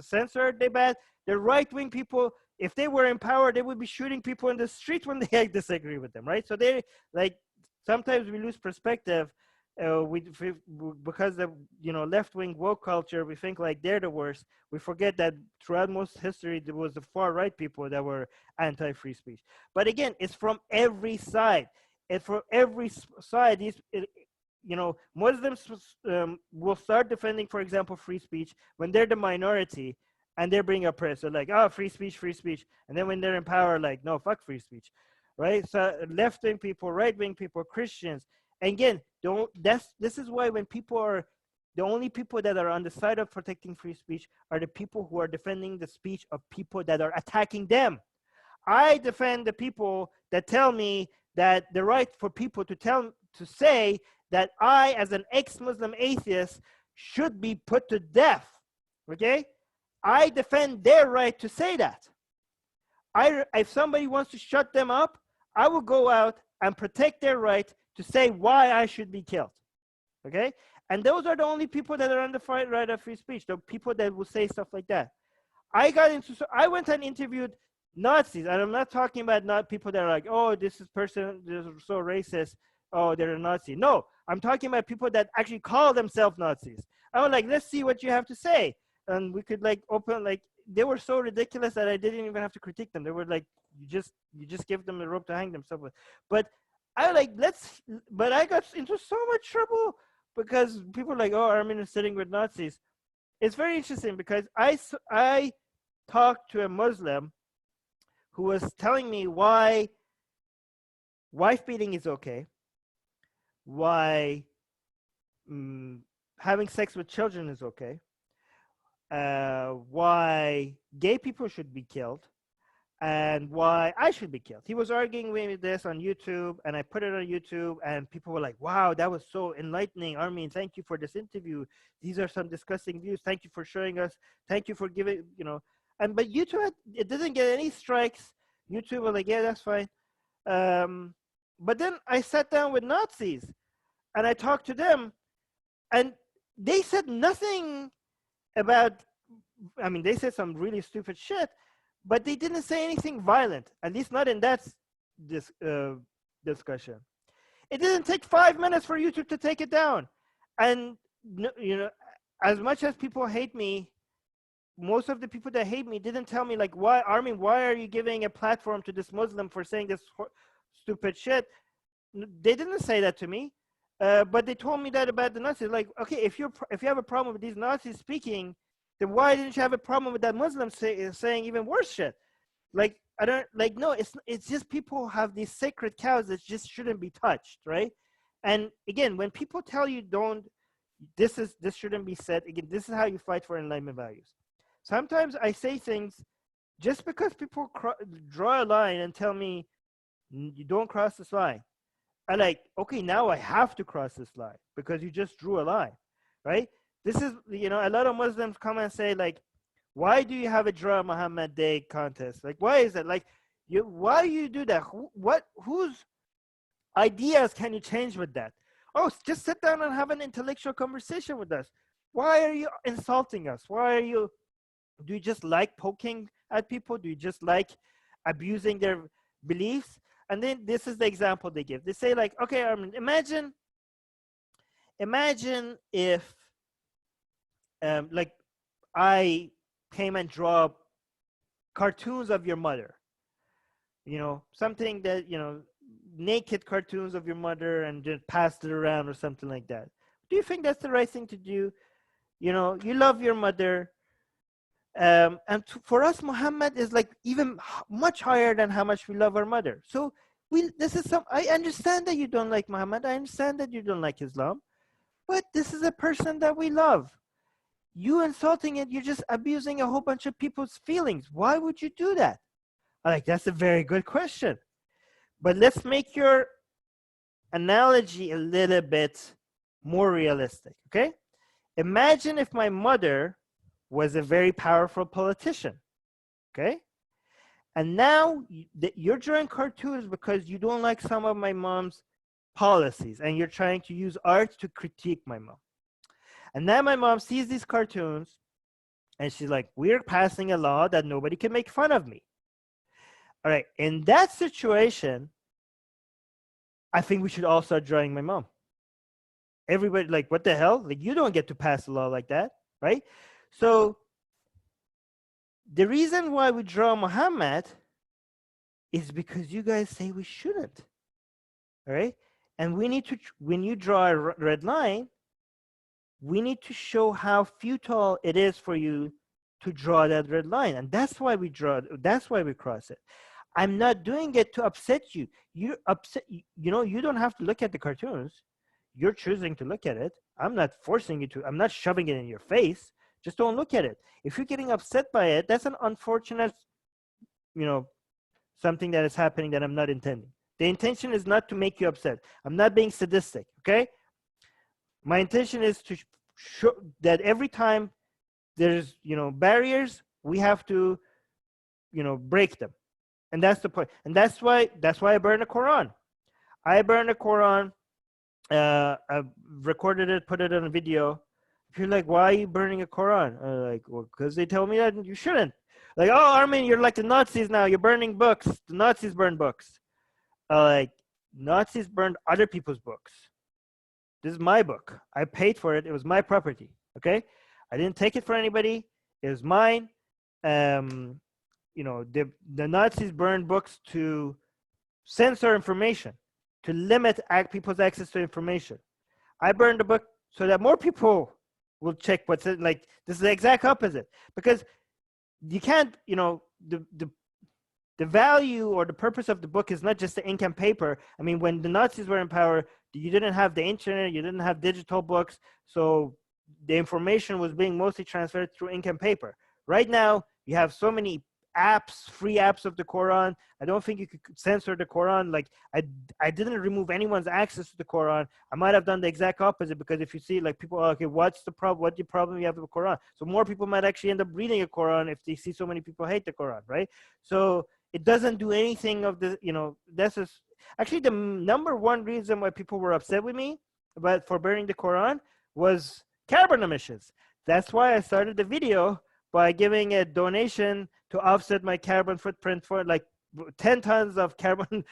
censored, they're bad. The right-wing people, if they were in power, they would be shooting people in the street when they disagree with them, right? So they, like, sometimes we lose perspective because the left-wing woke culture, we think like they're the worst. We forget that throughout most history there was the far right people that were anti-free speech. But again, it's from every side. And from every side, Muslims will start defending, for example, free speech when they're the minority and they're being oppressed. So like, oh, free speech, free speech. And then when they're in power, like, no, fuck free speech, right? So left-wing people, right-wing people, Christians. And again, this is why when people are, the only people that are on the side of protecting free speech are the people who are defending the speech of people that are attacking them. I defend the people that tell me that the right for people to say that I, as an ex-Muslim atheist, should be put to death. Okay? I defend their right to say that. If somebody wants to shut them up, I will go out and protect their right to say why I should be killed. Okay? And those are the only people that are on the right of free speech, the people that will say stuff like that. I went and interviewed Nazis, and I'm not talking about not people that are like, oh, this person is so racist, oh, they're a Nazi. No, I'm talking about people that actually call themselves Nazis. I was like, let's see what you have to say. And we could like open, like, they were so ridiculous that I didn't even have to critique them. They were like, you just give them a rope to hang themselves with. But I got into so much trouble because people are like, oh, Armin is sitting with Nazis. It's very interesting because I talked to a Muslim who was telling me why wife beating is okay, why having sex with children is okay, why gay people should be killed, and why I should be killed. He was arguing with this on YouTube, and I put it on YouTube, and people were like, wow, that was so enlightening. Armin, thank you for this interview. These are some disgusting views. Thank you for showing us. Thank you for giving, but YouTube, it didn't get any strikes. YouTube was like, yeah, that's fine. But then I sat down with Nazis and I talked to them, and they said nothing about, they said some really stupid shit, but they didn't say anything violent, at least not in that discussion. It didn't take 5 minutes for YouTube to take it down. And, as much as people hate me, most of the people that hate me didn't tell me, like, why, Armin, why are you giving a platform to this Muslim for saying this stupid shit? They didn't say that to me, but they told me that about the Nazis. Like, okay, if you have a problem with these Nazis speaking, then why didn't you have a problem with that Muslim saying even worse shit? Like, I don't, like, no, it's just people have these sacred cows that just shouldn't be touched, right? And again, when people tell you this shouldn't be said, again, this is how you fight for Enlightenment values. Sometimes I say things just because people draw a line and tell me, you don't cross this line. I like, okay, now I have to cross this line because you just drew a line, right? This is, a lot of Muslims come and say, like, why do you have a Draw Muhammad Day contest? Like, why is that? Like, why do you do that? Whose ideas can you change with that? Oh, just sit down and have an intellectual conversation with us. Why are you insulting us? Do you just like poking at people? Do you just like abusing their beliefs? And then this is the example they give. They say, like, okay, Armin, imagine if, like, I came and draw cartoons of your mother, something that, naked cartoons of your mother and just passed it around or something like that. Do you think that's the right thing to do? You love your mother. And for us, Muhammad is like even much higher than how much we love our mother. So I understand that you don't like Muhammad. I understand that you don't like Islam, but this is a person that we love. You insulting it, you're just abusing a whole bunch of people's feelings. Why would you do that? Like, that's a very good question. But let's make your analogy a little bit more realistic, okay? Imagine if my mother was a very powerful politician, okay? And now you're drawing cartoons because you don't like some of my mom's policies and you're trying to use art to critique my mom. And now my mom sees these cartoons and she's like, we're passing a law that nobody can make fun of me. All right, in that situation, I think we should all start drawing my mom. everybody, like, what the hell? Like, you don't get to pass a law like that, right? So the reason why we draw Muhammad is because you guys say we shouldn't, all right? And we need to, when you draw a red line, we need to show how futile it is for you to draw that red line. And that's why we draw, that's why we cross it. I'm not doing it to upset you. You're upset, you know, you don't have to look at the cartoons. You're choosing to look at it. I'm not forcing you to, I'm not shoving it in your face. Just don't look at it. If you're getting upset by it, that's an unfortunate, you know, something that is happening that I'm not intending. The intention is not to make you upset. I'm not being sadistic, okay? My intention is to show that every time there's, you know, barriers, we have to, you know, break them. And that's the point. And that's why I burn the Quran. I burn the Quran. I recorded it, put it on a video. If you're like, why are you burning a Quran? Like, well, because they tell me that you shouldn't. Like, oh, Armin, you're like the Nazis now. You're burning books. The Nazis burn books. Like, Nazis burned other people's books. This is my book. I paid for it. It was my property. Okay, I didn't take it for anybody. It was mine. You know, the Nazis burned books to censor information, to limit people's access to information. I burned the book so that more people will check what's in. Like, this is the exact opposite, because you can't, you know, the value or the purpose of the book is not just the ink and paper. I mean, when the Nazis were in power, you didn't have the internet, you didn't have digital books, so the information was being mostly transferred through ink and paper. Right now, you have so many apps, free apps of the Quran. I don't think you could censor the Quran. Like, I didn't remove anyone's access to the Quran. I might have done the exact opposite, because if you see, like, people are, okay, what's the problem? What's the problem you have with the Quran? So more people might actually end up reading a Quran if they see so many people hate the Quran, right? So it doesn't do anything of the, you know, that's just, actually the number one reason why people were upset with me about for burning the Quran was carbon emissions. That's why I started the video by giving a donation to offset my carbon footprint for like 10 tons of carbon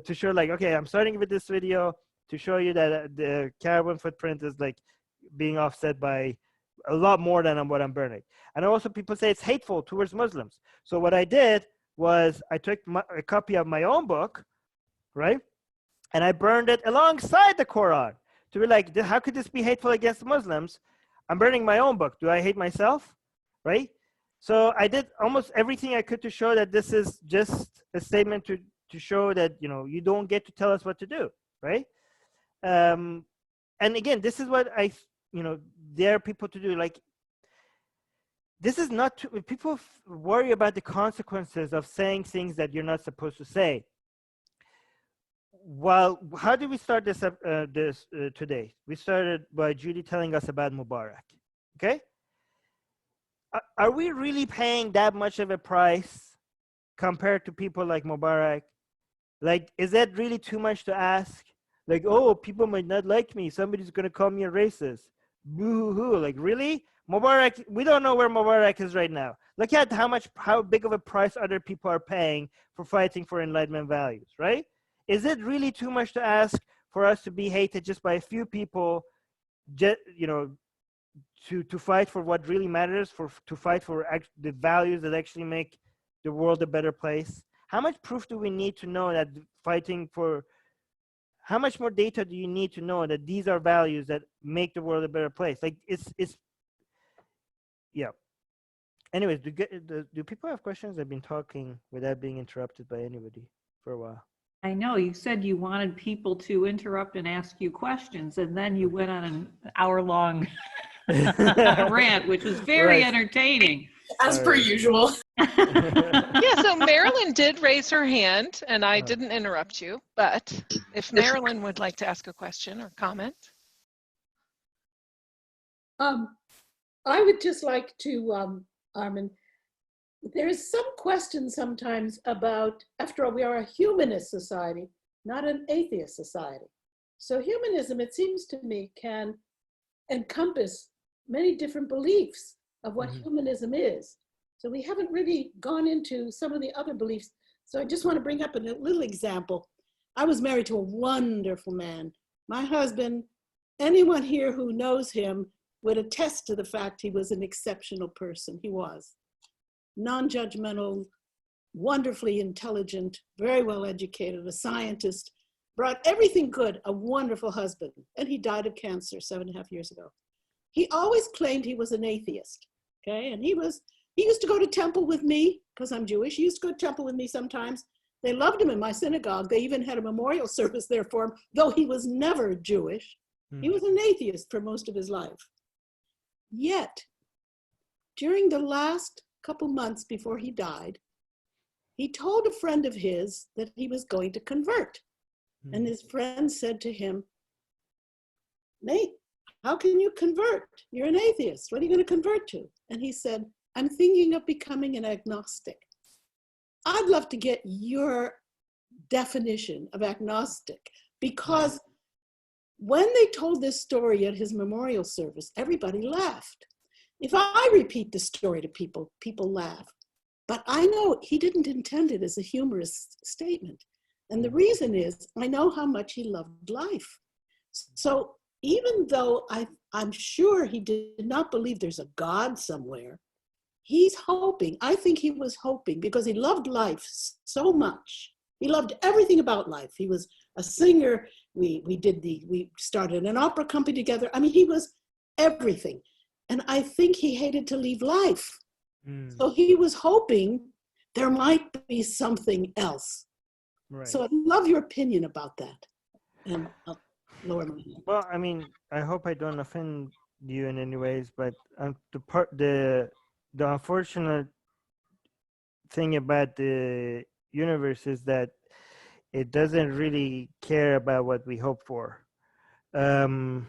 to show, like, okay, I'm starting with this video to show you that the carbon footprint is like being offset by a lot more than what I'm burning. And also people say it's hateful towards Muslims. So what I did was I took a copy of my own book, right? And I burned it alongside the Quran to be like, how could this be hateful against Muslims? I'm burning my own book. Do I hate myself? Right? So I did almost everything I could to show that this is just a statement to show that, you know, you don't get to tell us what to do, right? And again, this is what I, you know, dare people to do. Like, this is not, people worry about the consequences of saying things that you're not supposed to say. Well, how did we start this today? We started by Judy telling us about Mubarak, okay? Are we really paying that much of a price compared to people like Mubarak? Like, is that really too much to ask? Like, oh, people might not like me. Somebody's going to call me a racist. Boo-hoo-hoo. Like, really? Mubarak, we don't know where Mubarak is right now. Look at how big of a price other people are paying for fighting for Enlightenment values, right? Is it really too much to ask for us to be hated just by a few people, you know, to fight for what really matters, to fight for the values that actually make the world a better place? How much proof do we need to know that fighting for, how much more data do you need to know that these are values that make the world a better place? Like, it's yeah. Anyways, do people have questions? I've been talking without being interrupted by anybody for a while. I know you said you wanted people to interrupt and ask you questions, and then you went on an hour-long rant, which was very entertaining. As per usual. Yeah, so Marilyn did raise her hand, and I didn't interrupt you, but if Marilyn would like to ask a question or comment. I would just like to, Armin, there is some question sometimes about, after all, we are a humanist society, not an atheist society. So humanism, it seems to me, can encompass many different beliefs of what humanism is. So we haven't really gone into some of the other beliefs. So I just want to bring up a little example. I was married to a wonderful man. My husband anyone here who knows him would attest to the fact he was an exceptional person. He was non-judgmental, wonderfully intelligent, very well educated, a scientist, brought everything good, a wonderful husband, and he died of cancer 7.5 years ago. He always claimed he was an atheist, okay? And he used to go to temple with me, because I'm Jewish. He used to go to temple with me sometimes. They loved him in my synagogue. They even had a memorial service there for him, though he was never Jewish. He was an atheist for most of his life. Yet, during the last couple months before he died, he told a friend of his that he was going to convert. And his friend said to him, Nate, how can you convert? You're an atheist. What are you going to convert to? And he said, I'm thinking of becoming an agnostic. I'd love to get your definition of agnostic, because when they told this story at his memorial service, everybody laughed. If I repeat the story to people, people laugh. But I know he didn't intend it as a humorous statement. And the reason is, I know how much he loved life. So even though I'm sure he did not believe there's a God somewhere, he's hoping, I think he was hoping, because he loved life so much. He loved everything about life. He was a singer. We started an opera company together. I mean, he was everything. And I think he hated to leave life. So he was hoping there might be something else. Right. So I'd love your opinion about that. And I'll lower my hand. Well, I mean, I hope I don't offend you in any ways, but the unfortunate thing about the universe is that it doesn't really care about what we hope for. And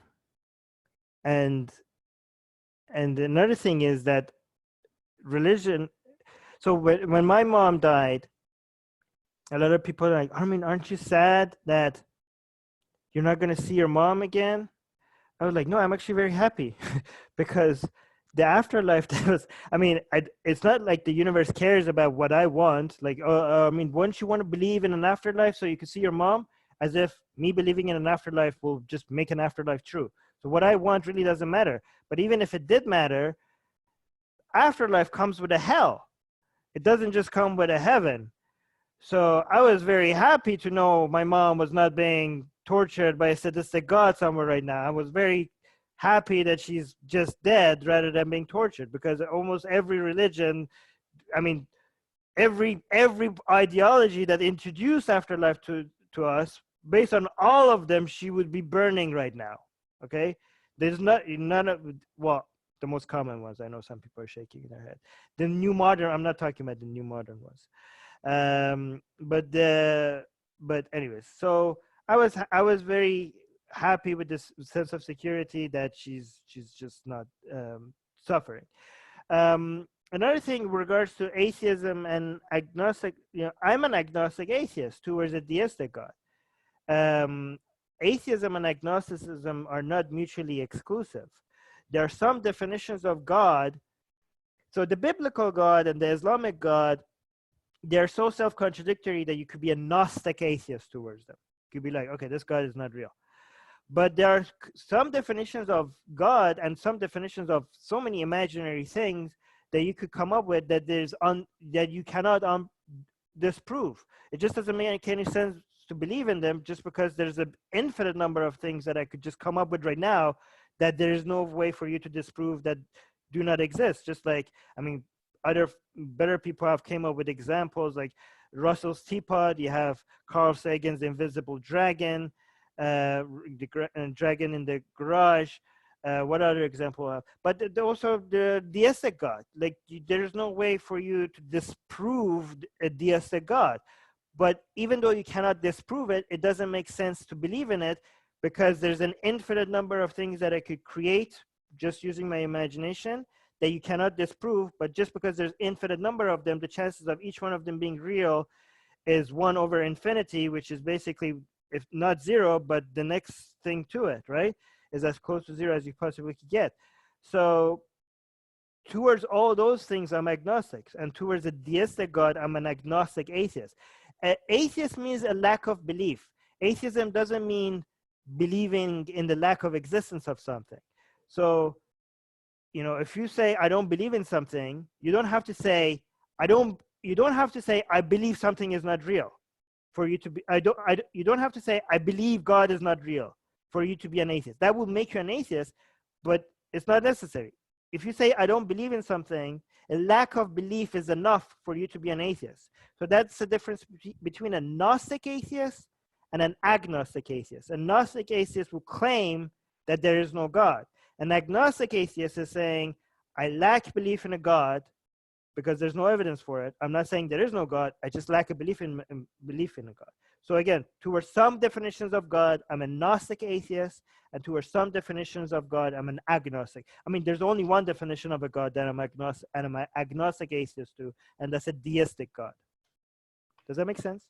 another thing is that religion. So when my mom died, a lot of people are like, Armin, aren't you sad that you're not going to see your mom again? I was like, no, I'm actually very happy because the afterlife, it's not like the universe cares about what I want. Like, once you want to believe in an afterlife so you can see your mom, as if me believing in an afterlife will just make an afterlife true. So what I want really doesn't matter. But even if it did matter, afterlife comes with a hell. It doesn't just come with a heaven. So I was very happy to know my mom was not being tortured by a sadistic God somewhere right now. I was very happy that she's just dead rather than being tortured, because almost every religion, every ideology that introduced afterlife to us, based on all of them, she would be burning right now. Okay? There's none of, well, the most common ones. I know some people are shaking their head. The new modern, I'm not talking about the new modern ones. But anyways, so I was very happy with this sense of security that she's just not suffering. Another thing in regards to atheism and agnostic, I'm an agnostic atheist towards a deistic God. Atheism and agnosticism are not mutually exclusive. There are some definitions of God. So the biblical God and the Islamic God, they're so self-contradictory that you could be a Gnostic atheist towards them. You could be like, okay, this God is not real. But there are some definitions of God and some definitions of so many imaginary things that you could come up with that that you cannot disprove. It just doesn't make any sense to believe in them, just because there's an infinite number of things that I could just come up with right now that there is no way for you to disprove that do not exist. Just like, other better people have came up with examples like Russell's teapot. You have Carl Sagan's The Invisible Dragon, the dragon in the garage. What other example? But also the deistic God. Like, there's no way for you to disprove a deistic God. But even though you cannot disprove it, it doesn't make sense to believe in it, because there's an infinite number of things that I could create just using my imagination that you cannot disprove. But just because there's infinite number of them, the chances of each one of them being real is 1 over infinity, which is basically, if not 0, but the next thing to it, right, is as close to 0 as you possibly could get. So towards all those things, I'm agnostic. And towards a deistic God, I'm an agnostic atheist. Atheist means a lack of belief. Atheism doesn't mean believing in the lack of existence of something. So, you know, if you say I don't believe in something, you don't have to say you don't have to say I believe something is not real for you to be you don't have to say I believe God is not real for you to be an atheist. That would make you an atheist, but it's not necessary. If you say I don't believe in something, a lack of belief is enough for you to be an atheist. So that's the difference between a Gnostic atheist and an agnostic atheist. A Gnostic atheist will claim that there is no God. An agnostic atheist is saying, I lack belief in a God because there's no evidence for it. I'm not saying there is no God. I just lack a belief in a God. So again, towards some definitions of God, I'm a Gnostic atheist, and towards some definitions of God, I'm an agnostic. I mean, there's only one definition of a God that I'm an agnostic atheist to, and that's a deistic God. Does that make sense?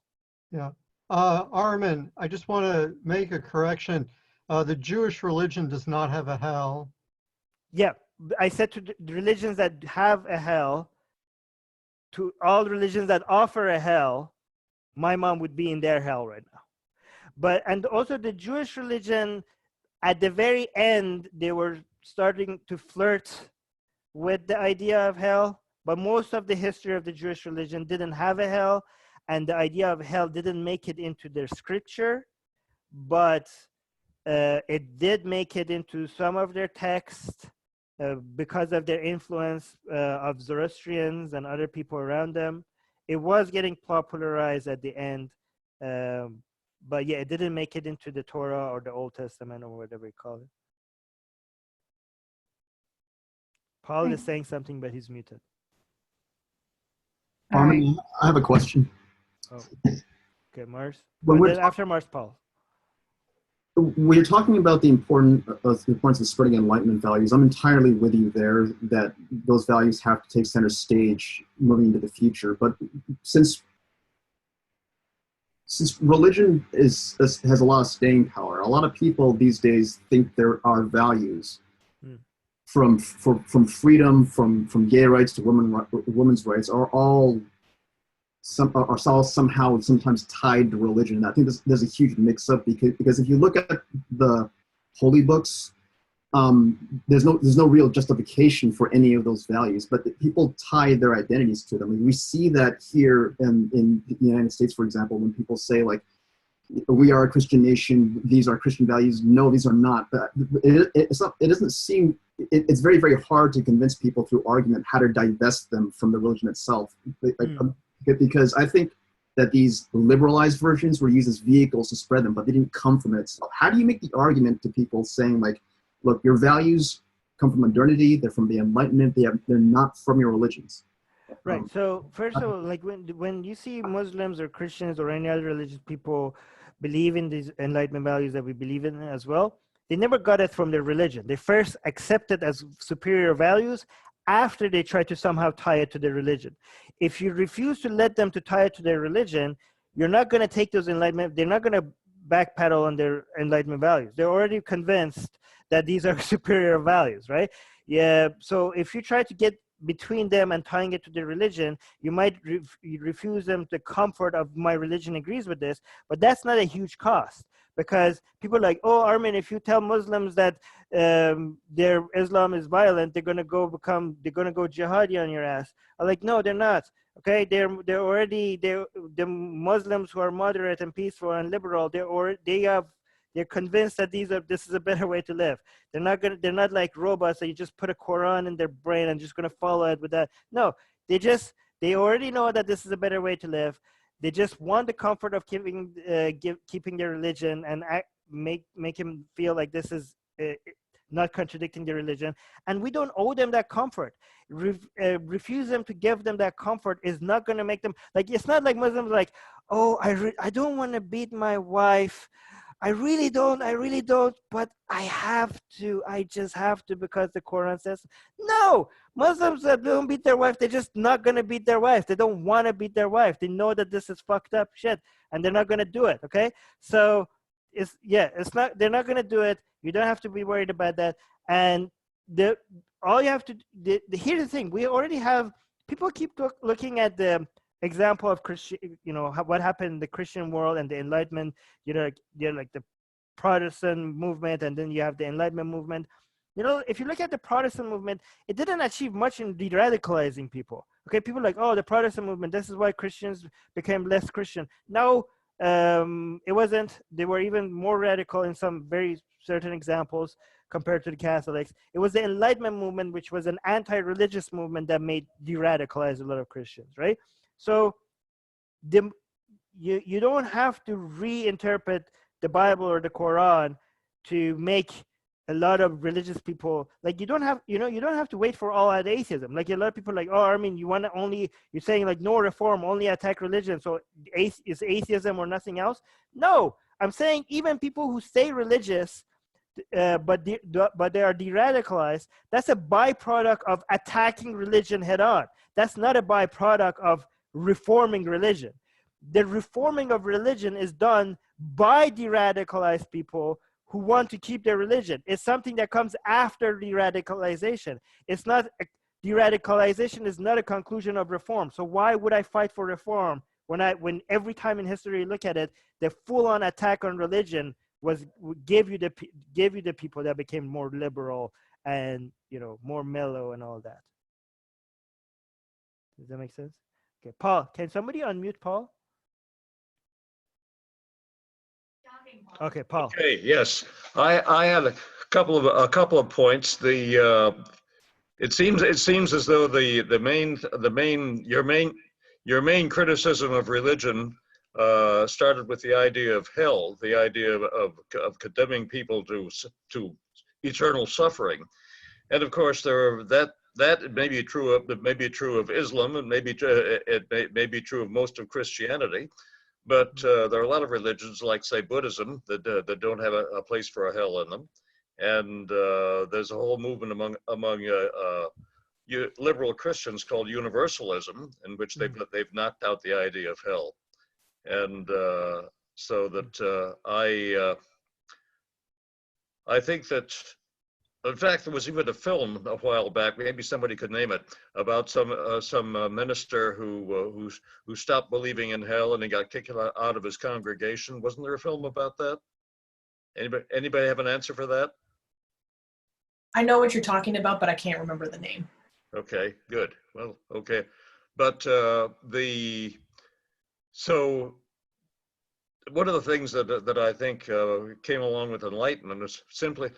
Yeah. Armin, I just want to make a correction. The Jewish religion does not have a hell. Yeah, I said to the religions that have a hell, to all religions that offer a hell, my mom would be in their hell right now. But, and also the Jewish religion, at the very end, they were starting to flirt with the idea of hell, but most of the history of the Jewish religion didn't have a hell, and the idea of hell didn't make it into their scripture, but it did make it into some of their texts because of their influence of Zoroastrians and other people around them. It was getting popularized at the end, but yeah, it didn't make it into the Torah or the Old Testament or whatever you call it. Paul is saying something, but he's muted. Armin, I have a question. Oh. Okay, Mars. When Then after Mars, Paul. When you're talking about the importance of spreading Enlightenment values, I'm entirely with you there that those values have to take center stage moving into the future. But since religion has a lot of staying power, a lot of people these days think there are values from freedom, from gay rights to women's rights are all somehow sometimes tied to religion. And I think there's a huge mix-up because if you look at the holy books, there's no real justification for any of those values, but people tie their identities to them. I mean, we see that here in the United States, for example, when people say like, we are a Christian nation, these are Christian values. No, these are not. But it doesn't seem, it's very, very hard to convince people through argument how to divest them from the religion itself. Because I think that these liberalized versions were used as vehicles to spread them, but they didn't come from it. So how do you make the argument to people saying like, look, your values come from modernity, they're from the Enlightenment, they're not from your religions? Right. So first of all, like when you see Muslims or Christians or any other religious people believe in these Enlightenment values that we believe in as well, they never got it from their religion. They first accepted as superior values after they try to somehow tie it to their religion. If you refuse to let them to tie it to their religion, you're not going to take those Enlightenment, they're not going to backpedal on their Enlightenment values. They're already convinced that these are superior values, right? Yeah. So if you try to get between them and tying it to their religion, you might refuse them the comfort of my religion agrees with this, but that's not a huge cost. Because people are like, oh, Armin, if you tell Muslims that their Islam is violent, they're gonna go jihadi on your ass. I'm like, no, they're not. Okay, the Muslims who are moderate and peaceful and liberal, they're convinced that this is a better way to live. They're not like robots that you just put a Quran in their brain and just gonna follow it with that. No, they already know that this is a better way to live. They just want the comfort of keeping their religion and make him feel like this is not contradicting their religion. And we don't owe them that comfort. Refuse them to give them that comfort is not going to make them, like, it's not like Muslims like, oh, I don't want to beat my wife. I really don't, but I have to. I just have to because the Quran says. No, Muslims that don't beat their wife, they're just not going to beat their wife. They don't want to beat their wife. They know that this is fucked up shit, and they're not going to do it, okay? So, they're not going to do it. You don't have to be worried about that. And all you have to, here's the thing. We already have, people keep looking at the example of Christian, what happened in the Christian world and the Enlightenment, they're like the Protestant movement, and then you have the Enlightenment movement. You know, if you look at the Protestant movement, it didn't achieve much in de-radicalizing people. Okay, people are like, oh, the Protestant movement, this is why Christians became less Christian. No, it wasn't. They were even more radical in some very certain examples compared to the Catholics. It was the Enlightenment movement, which was an anti-religious movement that made de-radicalize a lot of Christians, right? So you don't have to reinterpret the Bible or the Quran to make a lot of religious people, like, you don't have to wait for all out atheism. Like, a lot of people are like, oh, Armin, you're saying like no reform, only attack religion, so is atheism or nothing else? No, I'm saying even people who stay religious but they are de-radicalized, that's a byproduct of attacking religion head on. That's not a byproduct of reforming religion. The reforming of religion is done by de-radicalized people who want to keep their religion. It's something that comes after de-radicalization. It's not, de-radicalization is not a conclusion of reform. So why would I fight for reform when every time in history you look at it, the full-on attack on religion gave you the people that became more liberal and, you know, more mellow and all that. Does that make sense? Okay, Paul, can somebody unmute Paul? Okay, Paul. Okay, yes, I had a couple of points. It seems as though your main criticism of religion started with the idea of hell, the idea of condemning people to eternal suffering, and of course that may be true of Islam, and it may be true of most of Christianity. But there are a lot of religions, like say Buddhism, that don't have a place for a hell in them, and there's a whole movement among liberal Christians called universalism, in which they've knocked out the idea of hell, and so that I think that. In fact, there was even a film a while back, maybe somebody could name it, about some minister who stopped believing in hell and he got kicked out of his congregation. Wasn't there a film about that? Anybody have an answer for that? I know what you're talking about, but I can't remember the name. Okay, good. Well, okay. But so one of the things that I think came along with Enlightenment is simply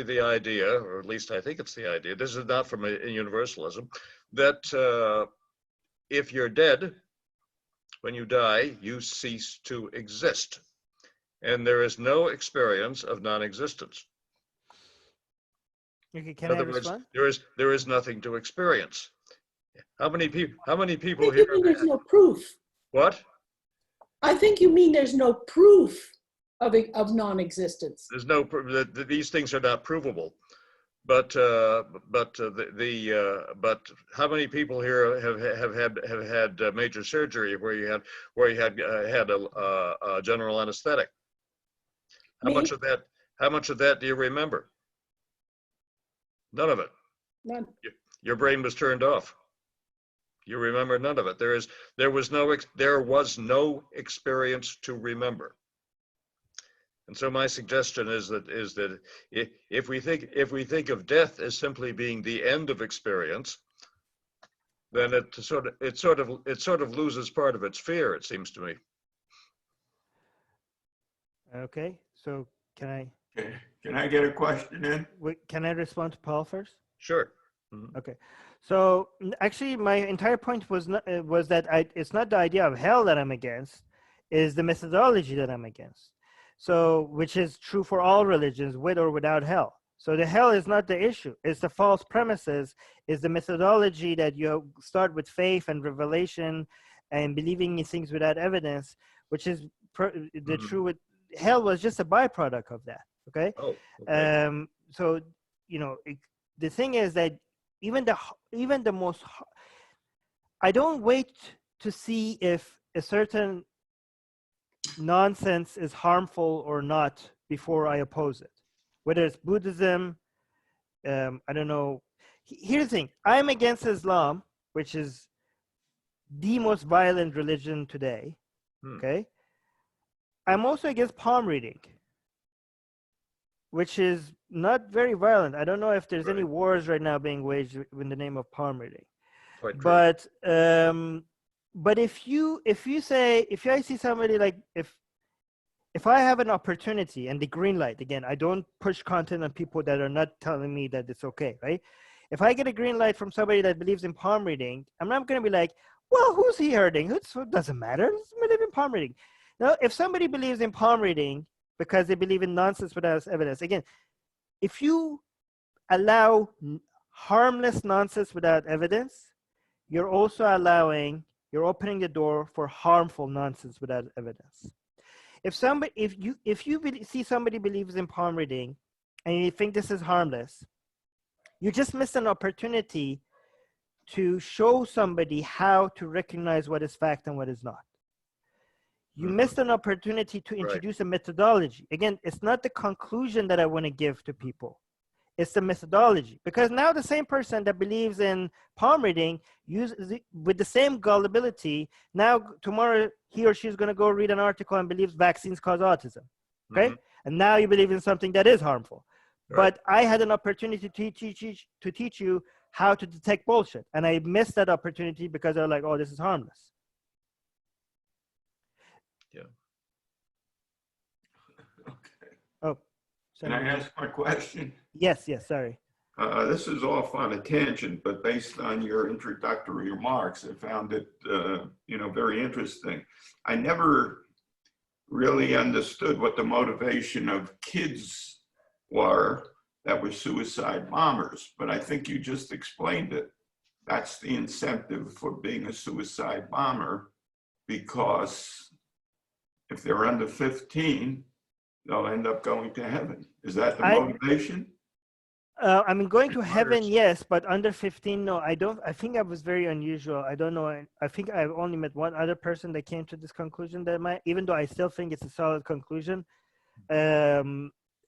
the idea, or at least I think it's the idea, this is not from a universalism, that if you're dead, when you die, you cease to exist. And there is no experience of non-existence. Okay, In other words, there is nothing to experience. How many people here? There's no proof. What? I think you mean there's no proof of non-existence. There's no these things are not provable, but how many people here have had major surgery where you had a general anesthetic? How much of that do you remember? None of it. None. Your brain was turned off. You remember none of it. There was no experience to remember. And so my suggestion is that if we think of death as simply being the end of experience, then it sort of loses part of its fear, it seems to me. Okay, so can I get a question in? Can I respond to Paul first? Sure. Mm-hmm. Okay, so actually my entire point was that it's not the idea of hell that I'm against, is the methodology that I'm against. So, which is true for all religions, with or without hell. So the hell is not the issue. It's the false premises, is the methodology that you start with faith and revelation and believing in things without evidence, which is the true with hell was just a byproduct of that. Okay. Oh, okay. So, you know, the thing is that even the most, I don't wait to see if a certain nonsense is harmful or not before I oppose it. Whether it's Buddhism, I don't know. Here's the thing, I'm against Islam, which is the most violent religion today, okay? I'm also against palm reading. which is not very violent. I don't know if there's any Right. wars right now being waged in the name of palm reading. Quite true. But if I see somebody, like, if I have an opportunity and the green light, again, I don't push content on people that are not telling me that it's okay, right? If I get a green light from somebody that believes in palm reading, I'm not going to be like, well, who's he hurting? It doesn't matter. Let's believe in palm reading. Now, if somebody believes in palm reading because they believe in nonsense without evidence, again, if you allow harmless nonsense without evidence, you're opening the door for harmful nonsense without evidence. If you see somebody believes in palm reading and you think this is harmless, you just missed an opportunity to show somebody how to recognize what is fact and what is not. You missed an opportunity to introduce a methodology. Again, it's not the conclusion that I want to give to people. It's the methodology. Because now the same person that believes in palm reading, with the same gullibility, now tomorrow he or she is going to go read an article and believes vaccines cause autism. Okay? And now you believe in something that is harmful. Right. But I had an opportunity to teach you how to detect bullshit. And I missed that opportunity because they're like, oh, this is harmless. Yeah. Okay. Oh. Can I ask my question? Yes, sorry. This is off on a tangent, but based on your introductory remarks, I found it, very interesting. I never really understood what the motivation of kids were that were suicide bombers, but I think you just explained it. That's the incentive for being a suicide bomber, because if they're under 15, they'll end up going to heaven. Is that the motivation? I mean, going to heaven, yes, but under 15, no. I think I was very unusual. I don't know. I think I've only met one other person that came to this conclusion even though I still think it's a solid conclusion.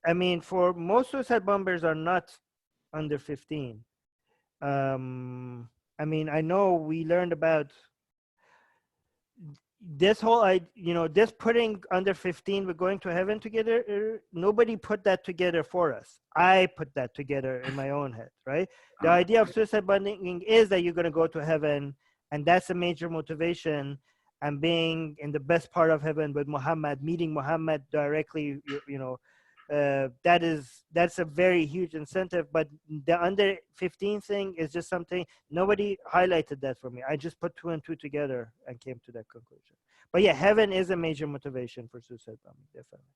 I mean, for most suicide bombers are not under 15. I mean, I know we learned about this whole, this putting under 15 with going to heaven together. Nobody put that together for us. I put that together in my own head, right? The idea of suicide bombing is that you're going to go to heaven, and that's a major motivation. And being in the best part of heaven with Muhammad, meeting Muhammad directly, that's a very huge incentive. But the under 15 thing is just something nobody highlighted that for me. I just put 2 and 2 together and came to that conclusion. But yeah, heaven is a major motivation for suicide bombing, definitely.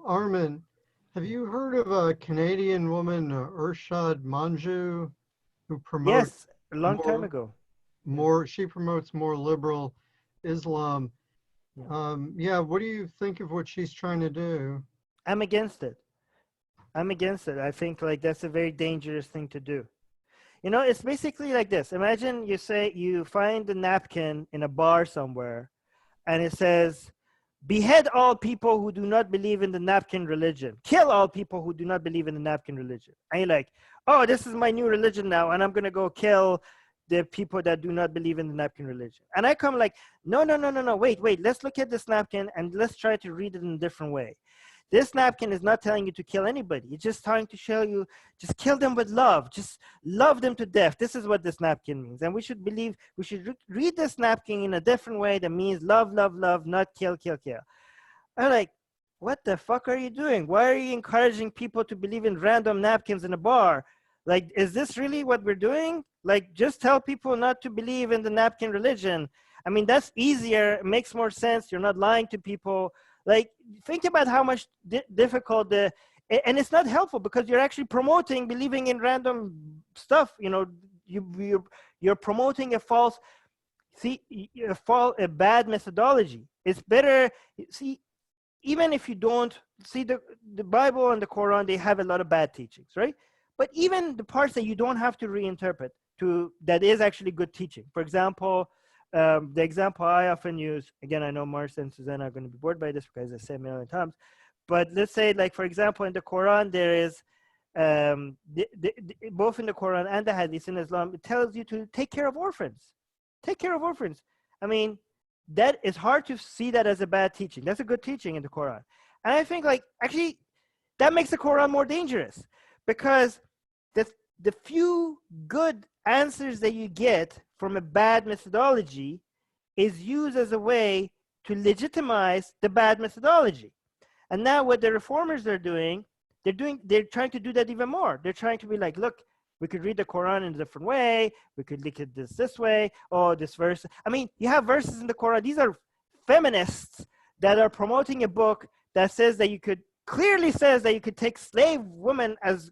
Armin, have you heard of a Canadian woman, Urshad Manju, who promotes? Yes, a long time ago. She promotes more liberal Islam. What do you think of what she's trying to do? I'm against it. I think that's a very dangerous thing to do. It's basically like this. Imagine you find a napkin in a bar somewhere and it says, behead all people who do not believe in the napkin religion. Kill all people who do not believe in the napkin religion. And you're like, oh, this is my new religion now, and I'm going to go kill the people that do not believe in the napkin religion. And I come like, no, wait, let's look at this napkin and let's try to read it in a different way. This napkin is not telling you to kill anybody. It's just trying to show you, just kill them with love. Just love them to death. This is what this napkin means. And we should read this napkin in a different way that means love, not kill. I'm like, what the fuck are you doing? Why are you encouraging people to believe in random napkins in a bar? Like, is this really what we're doing? Like, just tell people not to believe in the napkin religion. I mean, that's easier. It makes more sense. You're not lying to people. Like, think about how much difficult and it's not helpful because you're actually promoting believing in random stuff. You're promoting a bad methodology. It's better. See, even if you don't see the Bible and the Quran, they have a lot of bad teachings, right? But even the parts that you don't have to reinterpret that is actually good teaching. For example, the example I often use, again, I know Marcia and Susanna are going to be bored by this because I say it a million times, but let's say, like, for example, in the Quran, there is, both in the Quran and the Hadith in Islam, it tells you to take care of orphans. Take care of orphans. I mean, that is hard to see that as a bad teaching. That's a good teaching in the Quran. And I think, like, actually, that makes the Quran more dangerous, because the few good answers that you get from a bad methodology is used as a way to legitimize the bad methodology. And now what the reformers are doing, they're trying to do that even more. They're trying to be like, look, we could read the Quran in a different way. We could look at this way. Oh, this verse. I mean, you have verses in the Quran. These are feminists that are promoting a book that says that clearly says that you could take slave women as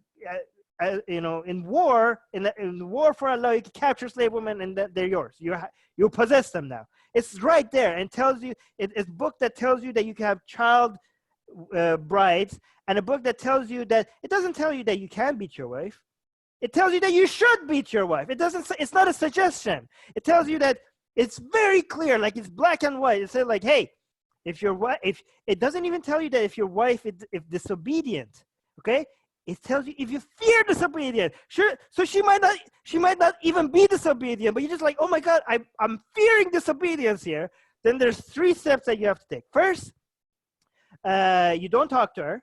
in war, in the war for Allah, you can capture slave women and they're yours. You possess them now. It's right there, and tells you, it's a book that tells you that you can have child brides, and a book that tells you that, it doesn't tell you that you can beat your wife. It tells you that you should beat your wife. It's not a suggestion. It tells you that it's very clear, like it's black and white. It says like, hey, if it doesn't even tell you that if your wife is disobedient, okay? It tells you if you fear disobedience. Sure, so she might not even be disobedient, but you're just like, oh my God, I'm fearing disobedience here. Then there's 3 steps that you have to take. First, you don't talk to her.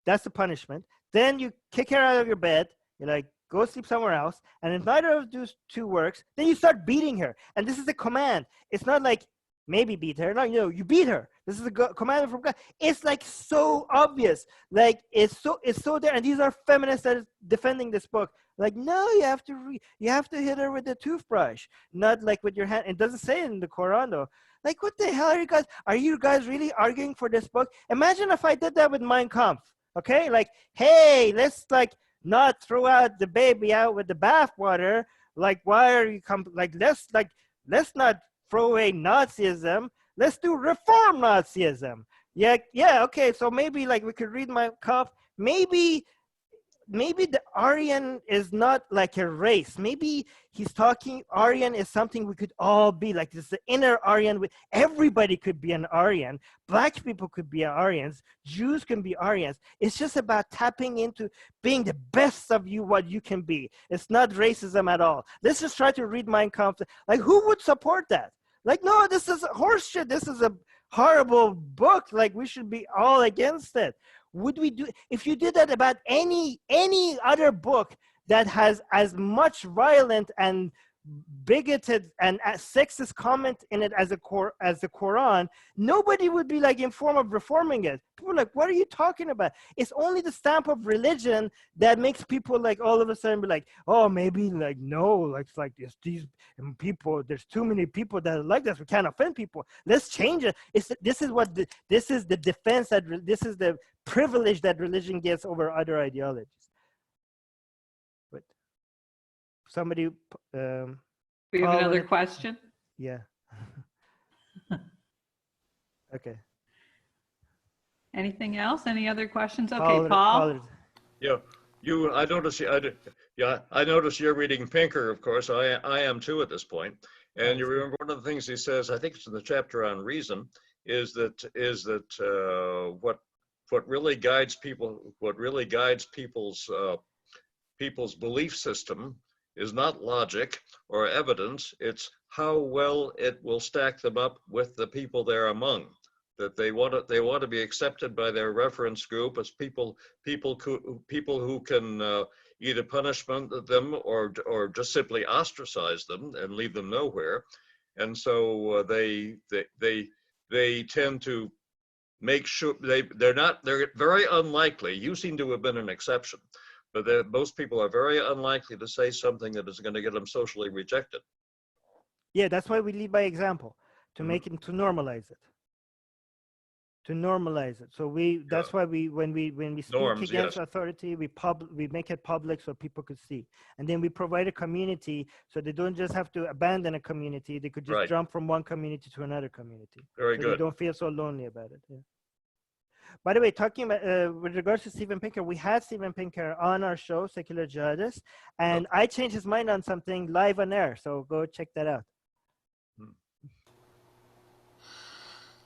That's the punishment. Then you kick her out of your bed. You're like, go sleep somewhere else. And if neither of those 2 works, then you start beating her. And this is a command. It's not like maybe beat her. No, you beat her. This is a command from God. It's like so obvious. Like it's so there. And these are feminists that are defending this book. Like, no, you have to hit her with a toothbrush, not like with your hand. It doesn't say it in the Quran though. Like, what the hell are you guys really arguing for this book? Imagine if I did that with Mein Kampf. Okay, like, hey, let's like not throw out the baby out with the bathwater. Like, why are you let's not throw away Nazism. Let's do reform Nazism. Yeah, okay. So maybe like we could read Mein Kampf. Maybe the Aryan is not like a race. Maybe he's talking Aryan is something we could all be, like this is the inner Aryan. Everybody could be an Aryan. Black people could be Aryans. Jews can be Aryans. It's just about tapping into being the best of you, what you can be. It's not racism at all. Let's just try to read Mein Kampf. Like, who would support that? Like, no, this is horseshit. This is a horrible book. Like, we should be all against it. Would we do, if you did that about any other book that has as much violent and bigoted and sexist comment in it as the Quran, nobody would be like in form of reforming it. People are like, what are you talking about? It's only the stamp of religion that makes people like all of a sudden be like, oh, maybe like, no, like these people, there's too many people that are like this. We can't offend people. Let's change it. This is the defense this is the privilege that religion gets over other ideologies. But somebody We have another question. Yeah. Okay. Anything else? Any other questions? Okay, Paul. Yeah, I notice you're reading Pinker, of course. I am too at this point. And you remember one of the things he says, I think it's in the chapter on reason, is that what really guides people's belief system is not logic or evidence. It's how well it will stack them up with the people they're among. That they want to be accepted by their reference group as people who can either punish them or just simply ostracize them and leave them nowhere. And so they tend to make sure they're very unlikely. You seem to have been an exception, but most people are very unlikely to say something that is going to get them socially rejected. Yeah, that's why we lead by example, to make it, to normalize it. So that's why when we speak Norms, against yes. authority, we make it public so people could see, and then we provide a community so they don't just have to abandon a community. They could just jump from one community to another community. Very good. They don't feel so lonely about it. Yeah. By the way, talking about with regards to Steven Pinker, we had Steven Pinker on our show, Secular Jihadist, and I changed his mind on something live on air. So go check that out.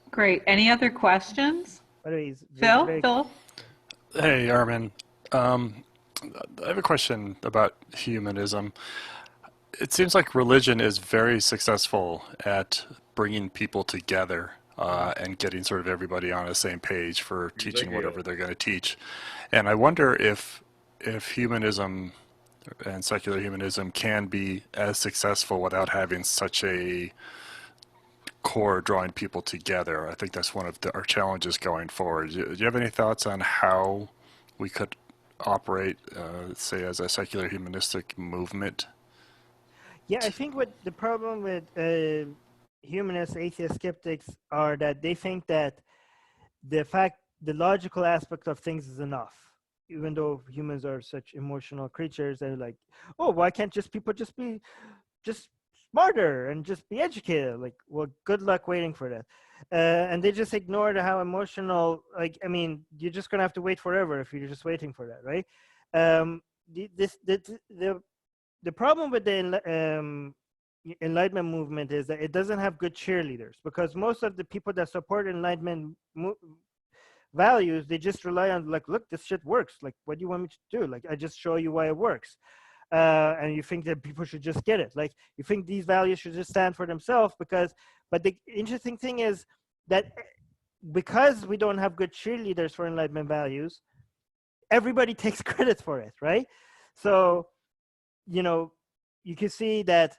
Great. Any other questions? By the way, Phil? Hey, Armin. I have a question about humanism. It seems like religion is very successful at bringing people together. and getting sort of everybody on the same page for teaching deal. whatever they're going to teach. And I wonder if humanism and secular humanism can be as successful without having such a core drawing people together. I think that's one of our challenges going forward. Do you have any thoughts on how we could operate, say, as a secular humanistic movement? Yeah, I think what the problem with humanists, atheist skeptics are that they think that the logical aspect of things is enough, even though humans are such emotional creatures. They're like, oh, why can't people just be smarter and just be educated? Like, well, good luck waiting for that. And they just ignore how emotional, like, I mean, you're just gonna have to wait forever if you're just waiting for that, right? The problem with the Enlightenment movement is that it doesn't have good cheerleaders, because most of the people that support Enlightenment values, they just rely on, like, look, this shit works. Like, what do you want me to do? Like, I just show you why it works. And you think that people should just get it. Like, you think these values should just stand for themselves but the interesting thing is that because we don't have good cheerleaders for Enlightenment values, everybody takes credit for it, right? So, you know, you can see that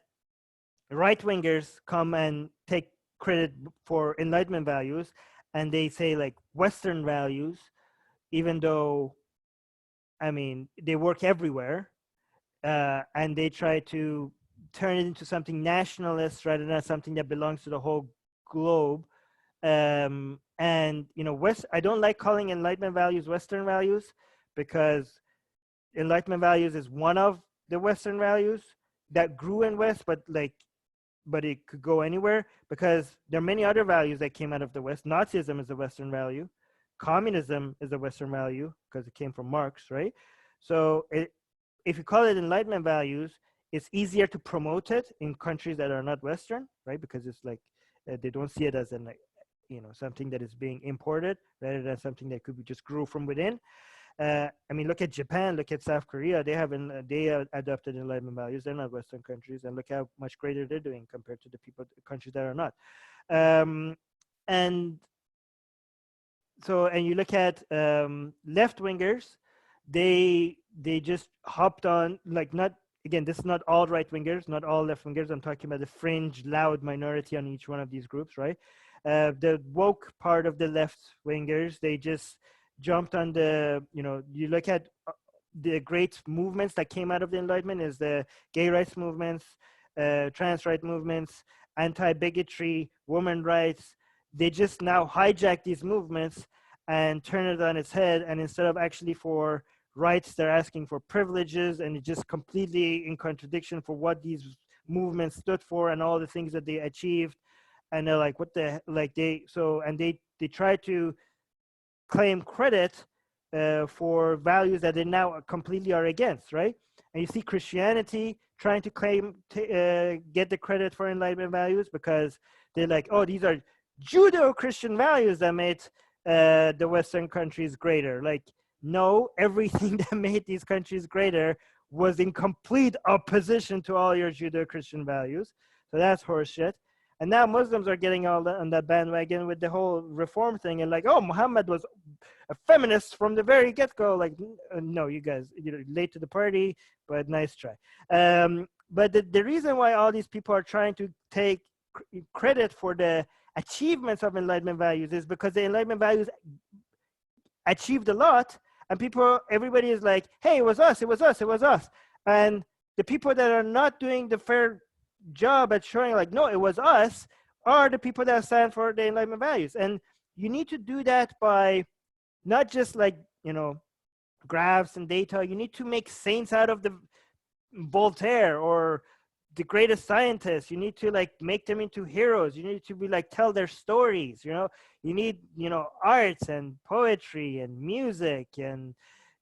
right-wingers come and take credit for Enlightenment values, and they say, like, Western values, even though, I mean, they work everywhere, and they try to turn it into something nationalist rather than something that belongs to the whole globe. And, you know, I don't like calling Enlightenment values Western values, because Enlightenment values is one of the Western values that grew in West, but it could go anywhere, because there are many other values that came out of the West. Nazism is a Western value. Communism is a Western value because it came from Marx, right? So if you call it Enlightenment values, it's easier to promote it in countries that are not Western, right? Because it's like they don't see it as an, you know, something that is being imported rather than something that could be just grew from within. I mean, look at Japan, look at South Korea. They adopted Enlightenment values. They're not Western countries, and look how much greater they're doing compared to the countries that are not. And so, and you look at left wingers, they just hopped on, like, not, again, this is not all right wingers, not all left wingers. I'm talking about the fringe, loud minority on each one of these groups, right? The woke part of the left wingers, they just jumped on the, you know, you look at the great movements that came out of the Enlightenment is the gay rights movements, trans rights movements, anti-bigotry, women rights. They just now hijack these movements and turn it on its head, and instead of actually for rights, they're asking for privileges, and it's just completely in contradiction for what these movements stood for and all the things that they achieved. And they're like, what the, like, they try to claim credit for values that they now completely are against, right? And you see Christianity trying to claim get the credit for Enlightenment values, because they're like, oh, these are Judeo-Christian values that made the Western countries greater. Like, no, everything that made these countries greater was in complete opposition to all your Judeo-Christian values. So that's horseshit. And now Muslims are getting all on that bandwagon with the whole reform thing, and like, oh, Muhammad was a feminist from the very get-go. Like, no, you guys, you're late to the party, but nice try. But the reason why all these people are trying to take credit for the achievements of Enlightenment values is because the Enlightenment values achieved a lot, and everybody is like, hey, it was us, it was us, it was us. And the people that are not doing the fair job at showing, like, no, it was us, are the people that stand for the Enlightenment values. And you need to do that by not just, like, you know, graphs and data. You need to make saints out of the Voltaire or the greatest scientists. You need to, like, make them into heroes. You need to be like, tell their stories, you know. You need, you know, arts and poetry and music, and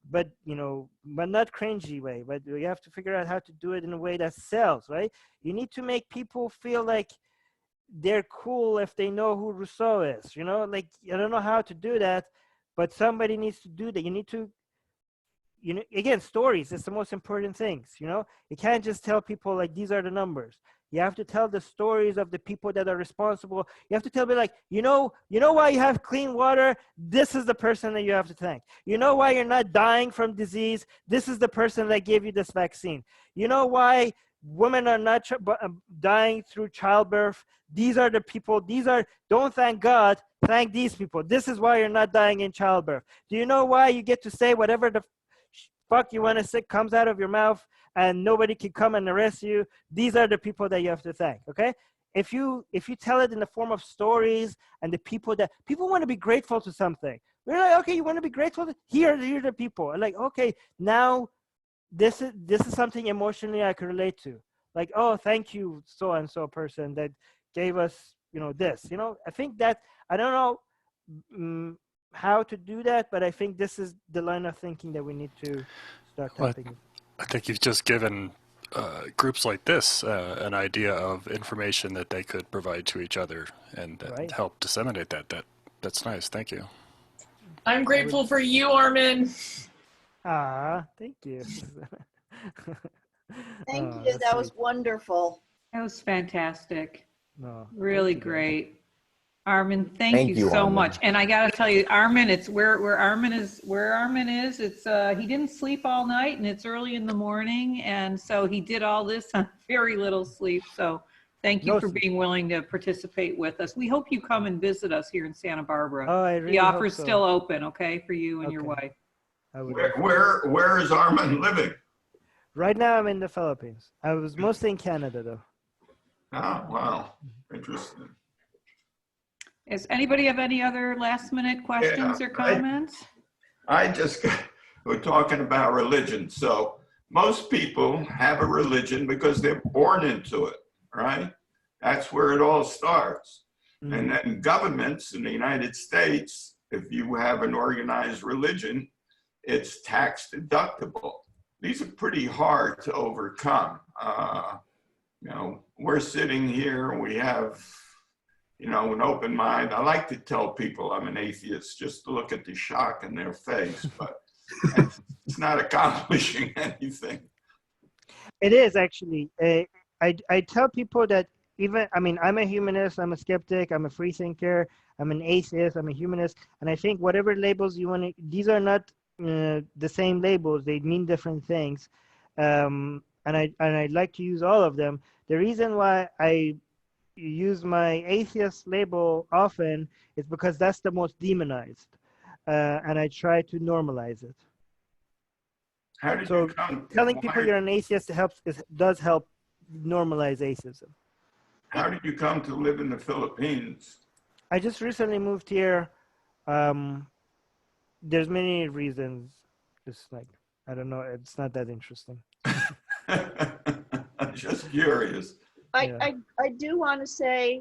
but, you know, but not cringy way, but you have to figure out how to do it in a way that sells, right? You need to make people feel like they're cool if they know who Rousseau is, you know. Like, I don't know how to do that, but somebody needs to do that. You need to, you know, again, stories is the most important things, you know. You can't just tell people, like, these are the numbers. You have to tell the stories of the people that are responsible. You have to tell me, like, you know why you have clean water? This is the person that you have to thank. You know why you're not dying from disease? This is the person that gave you this vaccine. You know why women are not dying through childbirth? These are the people. Don't thank God, thank these people. This is why you're not dying in childbirth. Do you know why you get to say whatever the fuck you want to say comes out of your mouth and nobody can come and arrest you? These are the people that you have to thank, okay? If you tell it in the form of stories, and the people want to be grateful to something. We're like, okay, you want to be grateful? Here are the people. And like, okay, now this is something emotionally I can relate to. Like, oh, thank you, so-and-so person that gave us, this. I think that, I don't know how to do that, but I think this is the line of thinking that we need to start tapping. I think you've just given groups like this an idea of information that they could provide to each other and help disseminate that. That's nice. Thank you. I'm grateful for you, Armin. Thank you. Thank you. That was wonderful. That was fantastic. No, really great. Armin, thank you so Armin. much. And I gotta tell you, Armin, it's where Armin is. It's he didn't sleep all night, and it's early in the morning, and so he did all this on very little sleep. So thank you for being willing to participate with us. We hope you come and visit us here in Santa Barbara. Oh, I really the offer's hope so. still open, okay, for you and your wife. Where is Armin living? Right now, I'm in the Philippines. I was mostly in Canada, though. Oh, wow. Interesting. Does anybody have any other last-minute questions or comments? We're talking about religion. So most people have a religion because they're born into it, right? That's where it all starts. Mm-hmm. And then governments in the United States, if you have an organized religion, it's tax deductible. These are pretty hard to overcome. We're sitting here and we have, an open mind. I like to tell people I'm an atheist just to look at the shock in their face, but it's not accomplishing anything. It is actually. I tell people that I'm a humanist, I'm a skeptic, I'm a free thinker, I'm an atheist, I'm a humanist, and I think whatever labels you want to, these are not the same labels. They mean different things, and I'd like to use all of them. The reason why I use my atheist label often is because that's the most demonized, and I try to normalize it. How did you come? Telling people you're an atheist does help normalize atheism. How did you come to live in the Philippines? I just recently moved here. There's many reasons. Just like, I don't know, it's not that interesting. I'm just curious. I do want to say,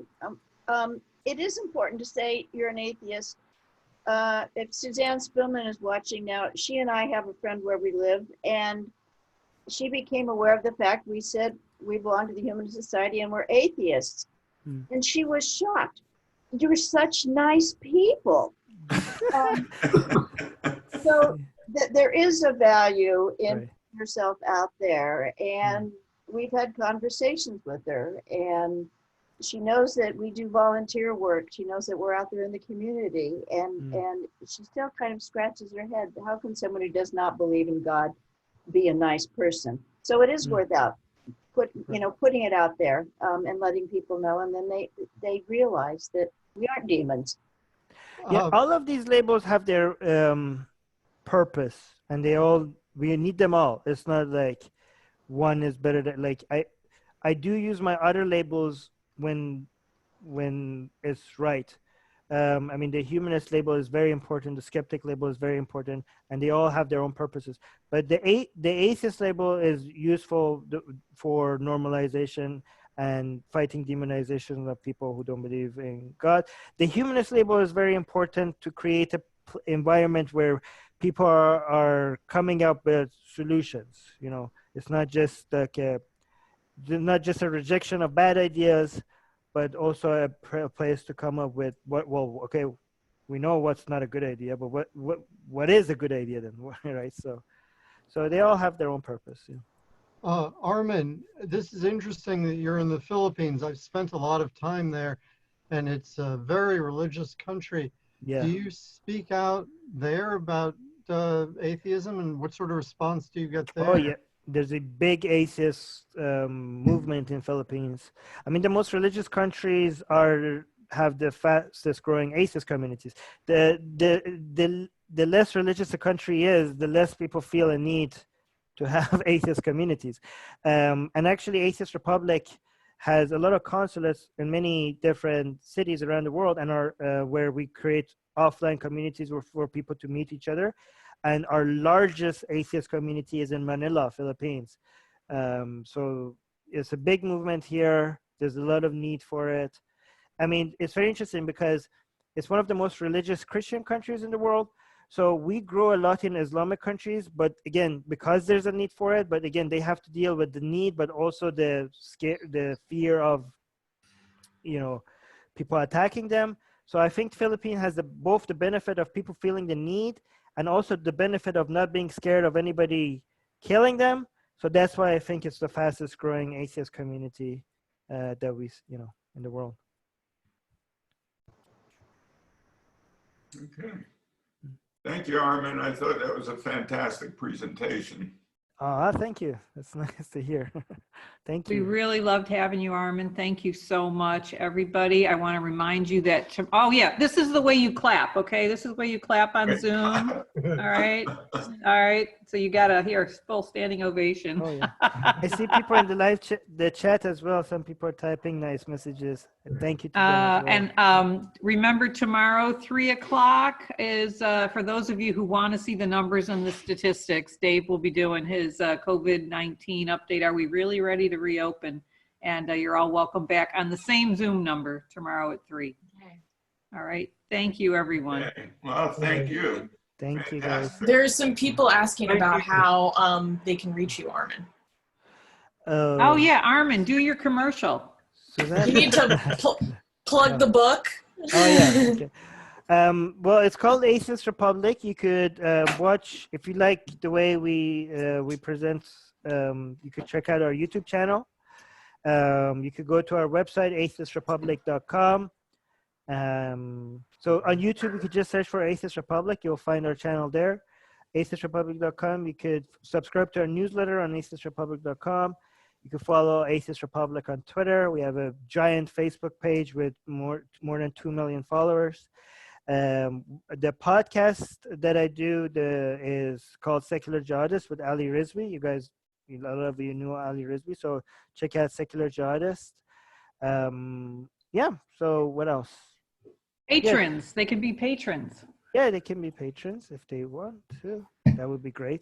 it is important to say you're an atheist. If Suzanne Spillman is watching now, she and I have a friend where we live, and she became aware of the fact we said we belong to the Humanist Society and we're atheists. And she was shocked. You're such nice people. So there is a value in yourself out there, and we've had conversations with her, and she knows that we do volunteer work. She knows that we're out there in the community, and she still kind of scratches her head. How can someone who does not believe in God be a nice person? So it is worth putting it out there and letting people know, and then they realize that we aren't demons. Yeah, all of these labels have their purpose, and we need them all. It's not like one is better than, like, I do use my other labels when it's right. The humanist label is very important. The skeptic label is very important, and they all have their own purposes. But the atheist label is useful for normalization and fighting demonization of people who don't believe in God. The humanist label is very important to create an environment where people are coming up with solutions. It's not just like not just a rejection of bad ideas, but also a place to come up with we know what's not a good idea, but what is a good idea then, right? So they all have their own purpose. Yeah. Armin, this is interesting that you're in the Philippines. I've spent a lot of time there, and it's a very religious country. Yeah. Do you speak out there about atheism, and what sort of response do you get there? Oh yeah, there's a big atheist movement in Philippines. I mean, the most religious countries have the fastest growing atheist communities. The less religious a country is, the less people feel a need to have atheist communities. And actually, Atheist Republic has a lot of consulates in many different cities around the world, and where we create offline communities for people to meet each other. And our largest atheist community is in Manila, Philippines. So it's a big movement here. There's a lot of need for it. I mean, it's very interesting because it's one of the most religious Christian countries in the world. So we grow a lot in Islamic countries, but again, because there's a need for it, but again, they have to deal with the need, but also the fear of, people attacking them. So I think Philippines has both the benefit of people feeling the need and also the benefit of not being scared of anybody killing them. So that's why I think it's the fastest growing atheist community that we, in the world. Okay. Thank you, Armin. I thought that was a fantastic presentation. Thank you. That's nice to hear. Thank We you. really loved having you, Armin. Thank you so much, everybody. I want to remind you that, this is the way you clap, okay? This is the way you clap on Zoom. All right. All right. So you got to hear full standing ovation. Oh, yeah. I see people in the the chat as well. Some people are typing nice messages. Thank you to them as well. And remember, tomorrow, 3:00 is, for those of you who want to see the numbers and the statistics, Dave will be doing his COVID-19 update. Are we really ready to reopen? And you're all welcome back on the same Zoom number tomorrow at 3. Okay. All right. Thank you, everyone. Okay. Well, thank you. Thank you, guys. There's some people asking about how they can reach you, Armin. Oh, yeah, Armin, do your commercial. You need to plug the book. Oh, yeah. Okay. Well, it's called Atheist Republic. You could watch, if you like the way we present, you could check out our YouTube channel. You could go to our website, atheistrepublic.com. So on YouTube, you could just search for Atheist Republic. You'll find our channel there, atheistrepublic.com. You could subscribe to our newsletter on atheistrepublic.com. You can follow Atheist Republic on Twitter. We have a giant Facebook page with more than 2 million followers. The podcast that I do is called Secular Jihadist with Ali Rizvi. A lot of you know Ali Rizvi, so check out Secular Jihadist. Yeah, so what else? Patrons, they can be patrons. Yeah, they can be patrons if they want to. That would be great.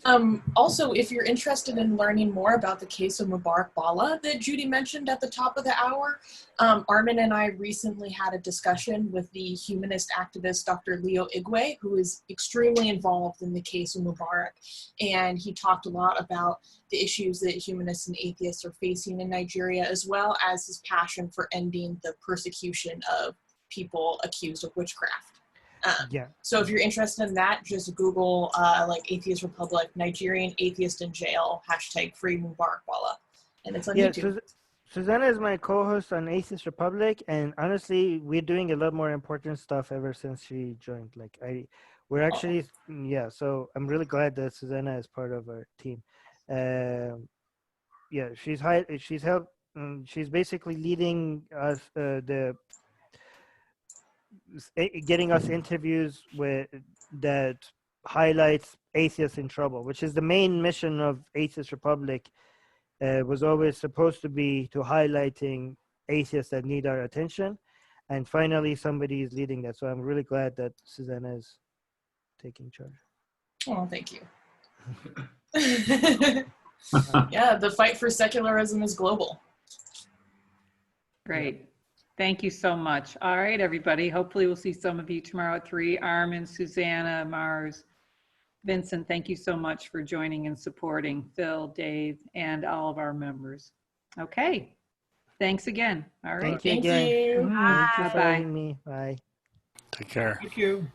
Also, if you're interested in learning more about the case of Mubarak Bala that Judy mentioned at the top of the hour, Armin and I recently had a discussion with the humanist activist Dr. Leo Igwe, who is extremely involved in the case of Mubarak. And he talked a lot about the issues that humanists and atheists are facing in Nigeria, as well as his passion for ending the persecution of people accused of witchcraft. Yeah. So if you're interested in that, just Google like Atheist Republic, Nigerian atheist in jail, #free Mubarak Bala. And it's on YouTube. Susanna is my co-host on Atheist Republic, and honestly, we're doing a lot more important stuff ever since she joined. We're actually, so I'm really glad that Susanna is part of our team. She's basically leading us, getting us interviews that highlights atheists in trouble, which is the main mission of Atheist Republic. Was always supposed to be to highlighting atheists that need our attention, and finally somebody is leading that. So I'm really glad that Susanna is taking charge. Oh, thank you. Yeah, the fight for secularism is global. Great. Thank you so much. All right, everybody. Hopefully we'll see some of you tomorrow at 3. Armin, Susanna, Mars, Vincent, thank you so much for joining and supporting Phil, Dave, and all of our members. Okay. Thanks again. All right. Thank you again. You. Thank you for Bye-bye. having me. Bye. Take care. Thank you.